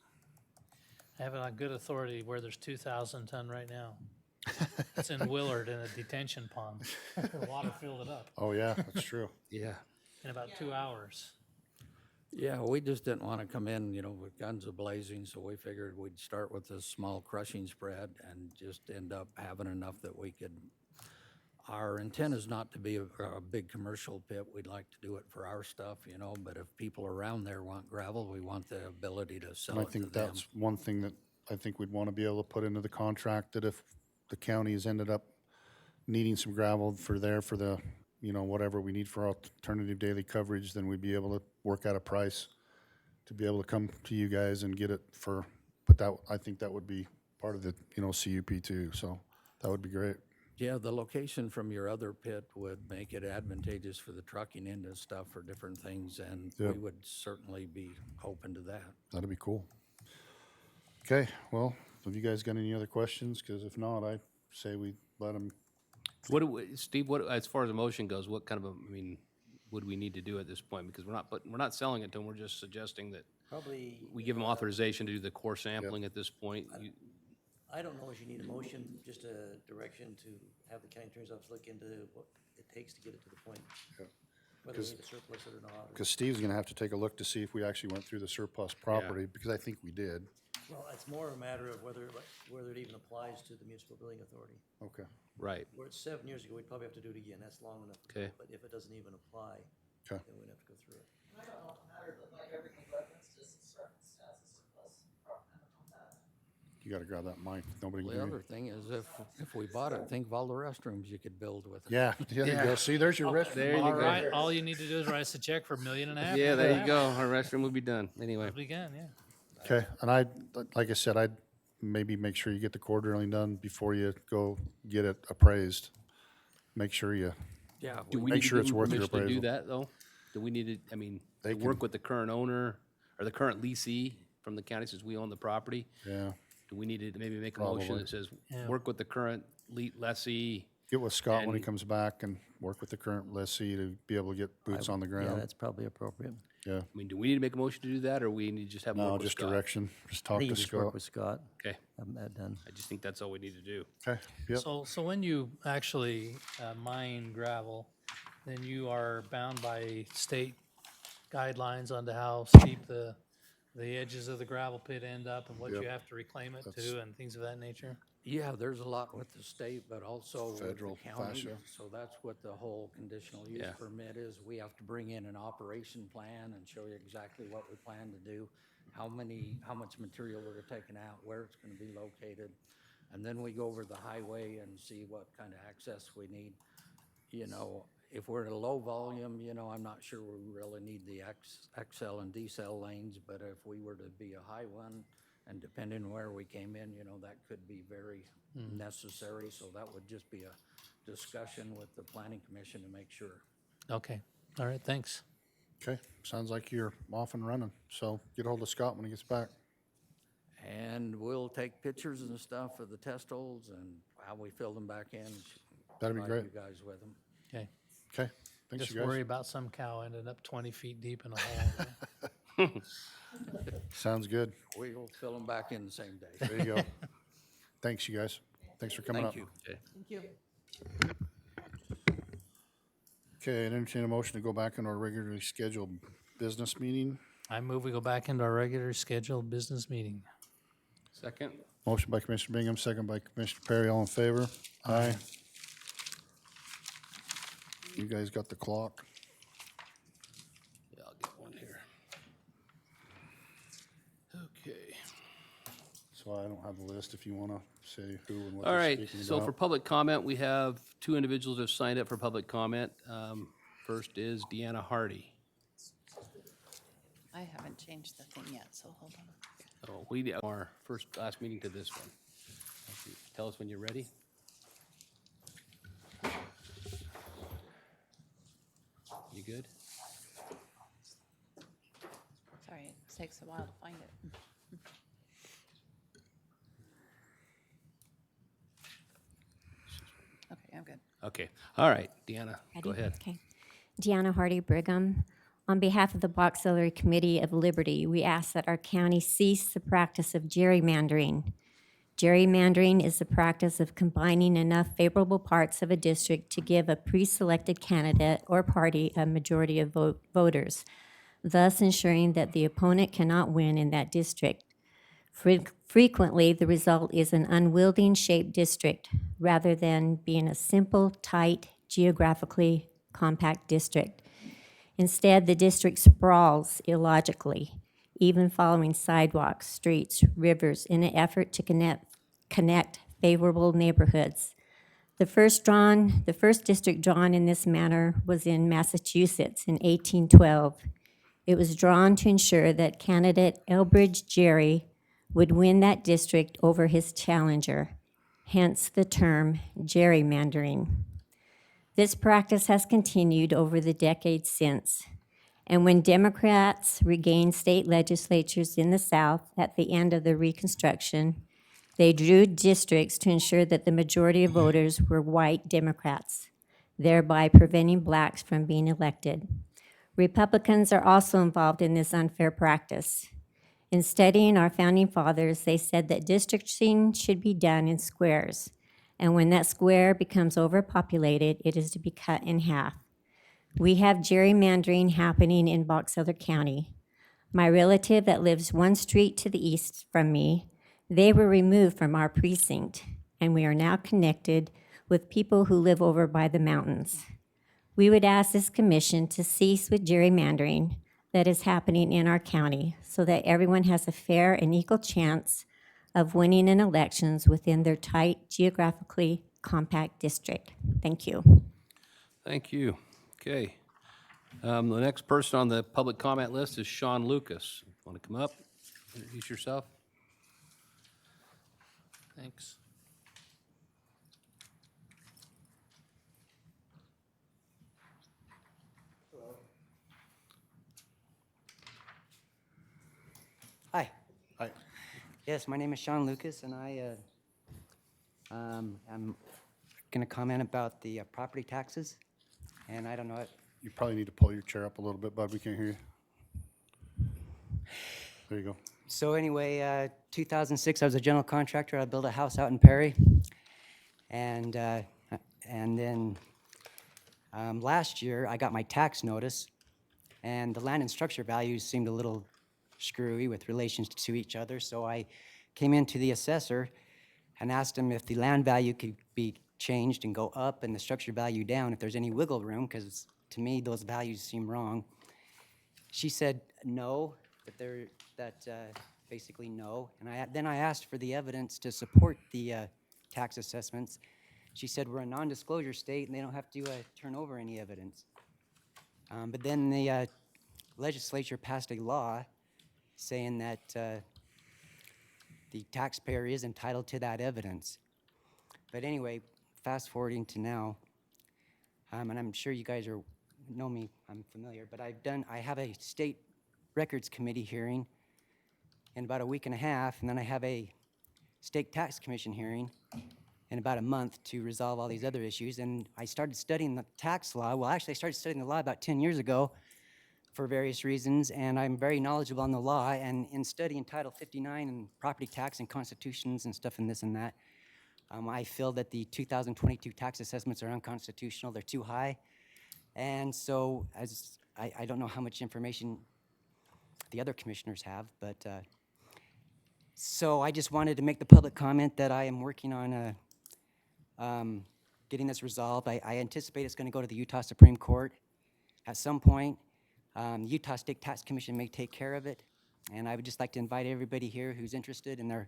I have it on good authority where there's 2,000 ton right now. It's in Willard in a detention pond. The water filled it up Oh, yeah, that's true. Yeah. in about 2 hours. Yeah, we just didn't want to come in, with guns a-blazing, so we figured we'd start with this small crushing spread and just end up having enough that we could. Our intent is not to be a big commercial pit. We'd like to do it for our stuff, but if people around there want gravel, we want the ability to sell And I it to think them. that's one thing that I think we'd want to be able to put into the contract, that if the county has ended up needing some gravel for the, whatever we need for alternative daily coverage, then we'd be able to work out a price to be able to come to you guys and get it but I think that would be part of the, CUP too, so that would be great. Yeah, the location from your other pit would make it advantageous for the trucking into stuff for different things, and Yep. we would certainly be open to that. That'd be cool. Okay, well, have you guys got any other questions? Because if not, I say we let them. Steve, as far as the motion goes, what kind of would we need to do at this point? Because we're not selling it to them, we're just suggesting that Probably. we give them authorization to do the core sampling at this point. I don't know if you need a motion, just a direction to have the county attorney's office look into what it takes to get it to the point. Yeah. Whether we need to surplus it or not. or- Because Steve's gonna have to take a look to see if we actually went through the surplus property, because I think we did. Well, it's more a matter of whether it even applies to the municipal building authority. Okay. Right. Where it's 7 years ago, we'd probably have to do it again, that's long enough. Okay. But if it doesn't even apply, Okay. then we'd have to go through it. I don't know, matter of like everything referenced is referenced as a surplus property. I don't know that. You gotta grab that mic, nobody The can hear other you. thing is if we bought it, think of all the restrooms you could build with it. Yeah, there you go. See, there's your restroom. There you All go. right, all you need to do is write us a check for $1.5 million. Yeah, there you go. Our restroom will be done. Anyway. We can, yeah. Okay, and like I said, I'd maybe make sure you get the core drilling done before you go get it appraised. Make sure you, Yeah, Do we Make need to sure give it's them worth your permission to do appraisal. that, though? Do we need to, They to work can- with the current owner or the current leasee from the county since we own the property? yeah, Do we need to maybe make a motion Probably. that says, Yeah. work with the current lessee? get with Scott when he And- comes back and work with the current lessee to be able to get boots on the Yeah, ground. that's probably appropriate. Yeah, Do we need to make a motion to do that, or we need to just have them no, work with just Scott? direction, just I talk think to you just work Scott. with Scott, Okay, have that done. I just think that's all we need to do. Okay, yep, So when you actually mine gravel, then you are bound by state guidelines on to how steep the edges of the gravel pit end up and what you Yep. have to reclaim it That's- to and things of that nature? Yeah, there's a lot with the state, but also with the Federal county. fascia. So that's what the whole conditional use Yeah. permit is. We have to bring in an operation plan and show you exactly what we plan to do, how much material we're taking out, where it's gonna be located. And then we go over the highway and see what kind of access we need. If we're at a low volume, I'm not sure we really need the XL and decel lanes, but if we were to be a high one, and depending on where we came in, that could be very necessary, so that would just be a discussion with the planning commission to make sure. Okay, all right, thanks. okay, sounds like you're off and running, so get hold of Scott when he gets back. And we'll take pictures and stuff of the test holes and how we fill them back in. That'd be provide great. You guys with them. Okay, Okay, thanks just you guys. worry about some cow ending up 20 feet deep in a hole. Sounds good. We will fill them back in the same day. There you go. Thanks, you guys. Thanks for coming up. Thank you. Okay. Thank you. Okay, and entertain a motion to go back into our regularly scheduled business meeting. I move we go back into our regular scheduled business meeting. Second? Motion by Commissioner Bingham, second by Commissioner Perry, all in favor? Aye. You guys got the clock? Yeah, I'll get one here. Okay. So I don't have the list if you want to say who and what All they're right, speaking so for about. public comment, we have two individuals who have signed up for public comment. First is Deanna Hardy. I haven't changed the thing yet, so hold on. Oh, we did our last meeting to this one. Tell us when you're ready. You good? Sorry, it takes a while to find it. Okay, I'm good. Okay, all right, Deanna, go Ready? ahead. Okay. Deanna Hardy Brigham. On behalf of the Box Elder Committee of Liberty, we ask that our county cease the practice of gerrymandering. Gerrymandering is the practice of combining enough favorable parts of a district to give a pre-selected candidate or party a majority of voters, thus ensuring that the opponent cannot win in that district. Frequently, the result is an unwieldy shaped district rather than being a simple, tight, geographically compact district. Instead, the district sprawls illogically, even following sidewalks, streets, rivers in an effort to connect favorable neighborhoods. The first district drawn in this manner was in Massachusetts in 1812. It was drawn to ensure that candidate Elbridge Gerry would win that district over his challenger, hence the term gerrymandering. This practice has continued over the decades since, and when Democrats regained state legislatures in the South at the end of the Reconstruction, they drew districts to ensure that the majority of voters were white Democrats, thereby preventing blacks from being elected. Republicans are also involved in this unfair practice. In studying our founding fathers, they said that districting should be done in squares, and when that square becomes overpopulated, it is to be cut in half. We have gerrymandering happening in Box Elder County. My relative that lives one street to the east from me, they were removed from our precinct, and we are now connected with people who live over by the mountains. We would ask this commission to cease with gerrymandering that is happening in our county so that everyone has a fair and equal chance of winning in elections within their tight, geographically compact district. Thank you. Thank you. Okay. The next person on the public comment list is Sean Lucas. Want to come up, introduce yourself? Thanks. Hi. Hi. Yes, my name is Sean Lucas, and I'm going to comment about the property taxes. And I don't know. You probably need to pull your chair up a little bit, bud. We can't hear you. There you go. So anyway, 2006, I was a general contractor. I built a house out in Perry, and then last year I got my tax notice, and the land and structure values seemed a little screwy with relations to each other. So I came into the assessor and asked him if the land value could be changed and go up and the structure value down, if there's any wiggle room, because to me those values seem wrong. She said no, basically no. And then I asked for the evidence to support the tax assessments. She said we're a non-disclosure state and they don't have to turn over any evidence. But then the legislature passed a law saying that the taxpayer is entitled to that evidence. But anyway, fast forwarding to now, and I'm sure you guys know me, I'm familiar, but I have a state records committee hearing in about a week and a half, and then I have a state tax commission hearing in about a month to resolve all these other issues. And I started studying the tax law. Well, actually, I started studying the law about 10 years ago for various reasons, and I'm very knowledgeable on the law. And in studying Title 59 and property tax and constitutions and stuff and this and that, I feel that the 2022 tax assessments are unconstitutional. They're too high. And so, I don't know how much information the other commissioners have, but, so I just wanted to make the public comment that I am working on getting this resolved. I anticipate it's going to go to the Utah Supreme Court at some point. Utah State Tax Commission may take care of it, and I would just like to invite everybody here who's interested in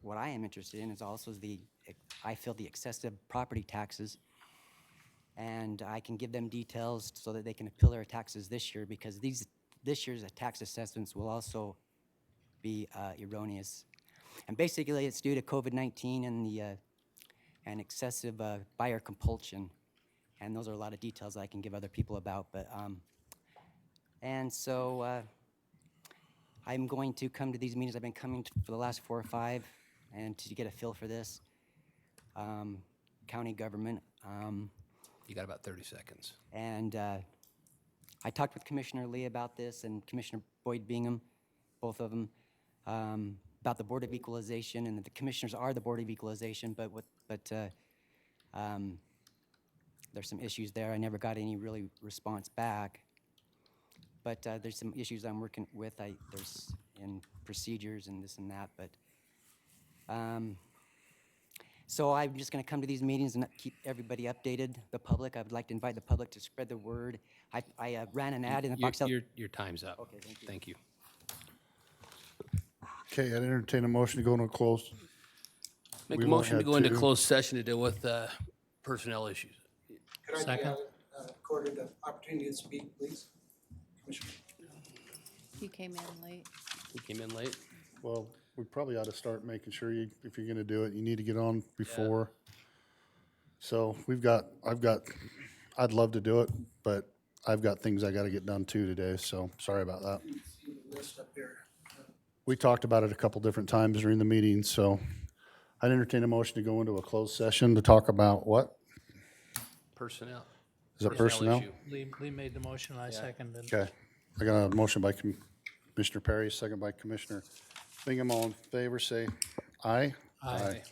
what I am interested in is also I feel the excessive property taxes, and I can give them details so that they can appeal their taxes this year, because this year's tax assessments will also be erroneous. And basically, it's due to COVID-19 and excessive buyer compulsion. And those are a lot of details I can give other people about. But and so I'm going to come to these meetings. I've been coming for the last 4 or 5, and to get a feel for this county government. You got about 30 seconds. And I talked with Commissioner Lee about this and Commissioner Boyd Bingham, both of them, about the Board of Equalization, and the commissioners are the Board of Equalization, but there's some issues there. I never got any really response back. But there's some issues I'm working with. There's in procedures and this and that. But so I'm just going to come to these meetings and keep everybody updated. The public, I would like to invite the public to spread the word. I ran an ad in the box. Your time's up. Okay, thank you. Thank you. Okay, I'd entertain a motion to go into a closed. Make We've a only motion to had go into 2. closed session to deal with personnel issues. Could I be Second. accorded the opportunity to speak, please? Commissioner. You came in late. We came in late. Well, we probably ought to start making sure if you're gonna do it, you need to get on before. So I'd love to do it, but I've got things I gotta get done too today, so sorry about that. See the list up here. We talked about it a couple different times during the meeting, so I'd entertain a motion to go into a closed session to talk about what? Personnel. Is that personnel? issue. Lee made the motion, I seconded. Okay, I got a motion by Commissioner Perry, second by Commissioner Bingham. All in favor, say aye. Aye.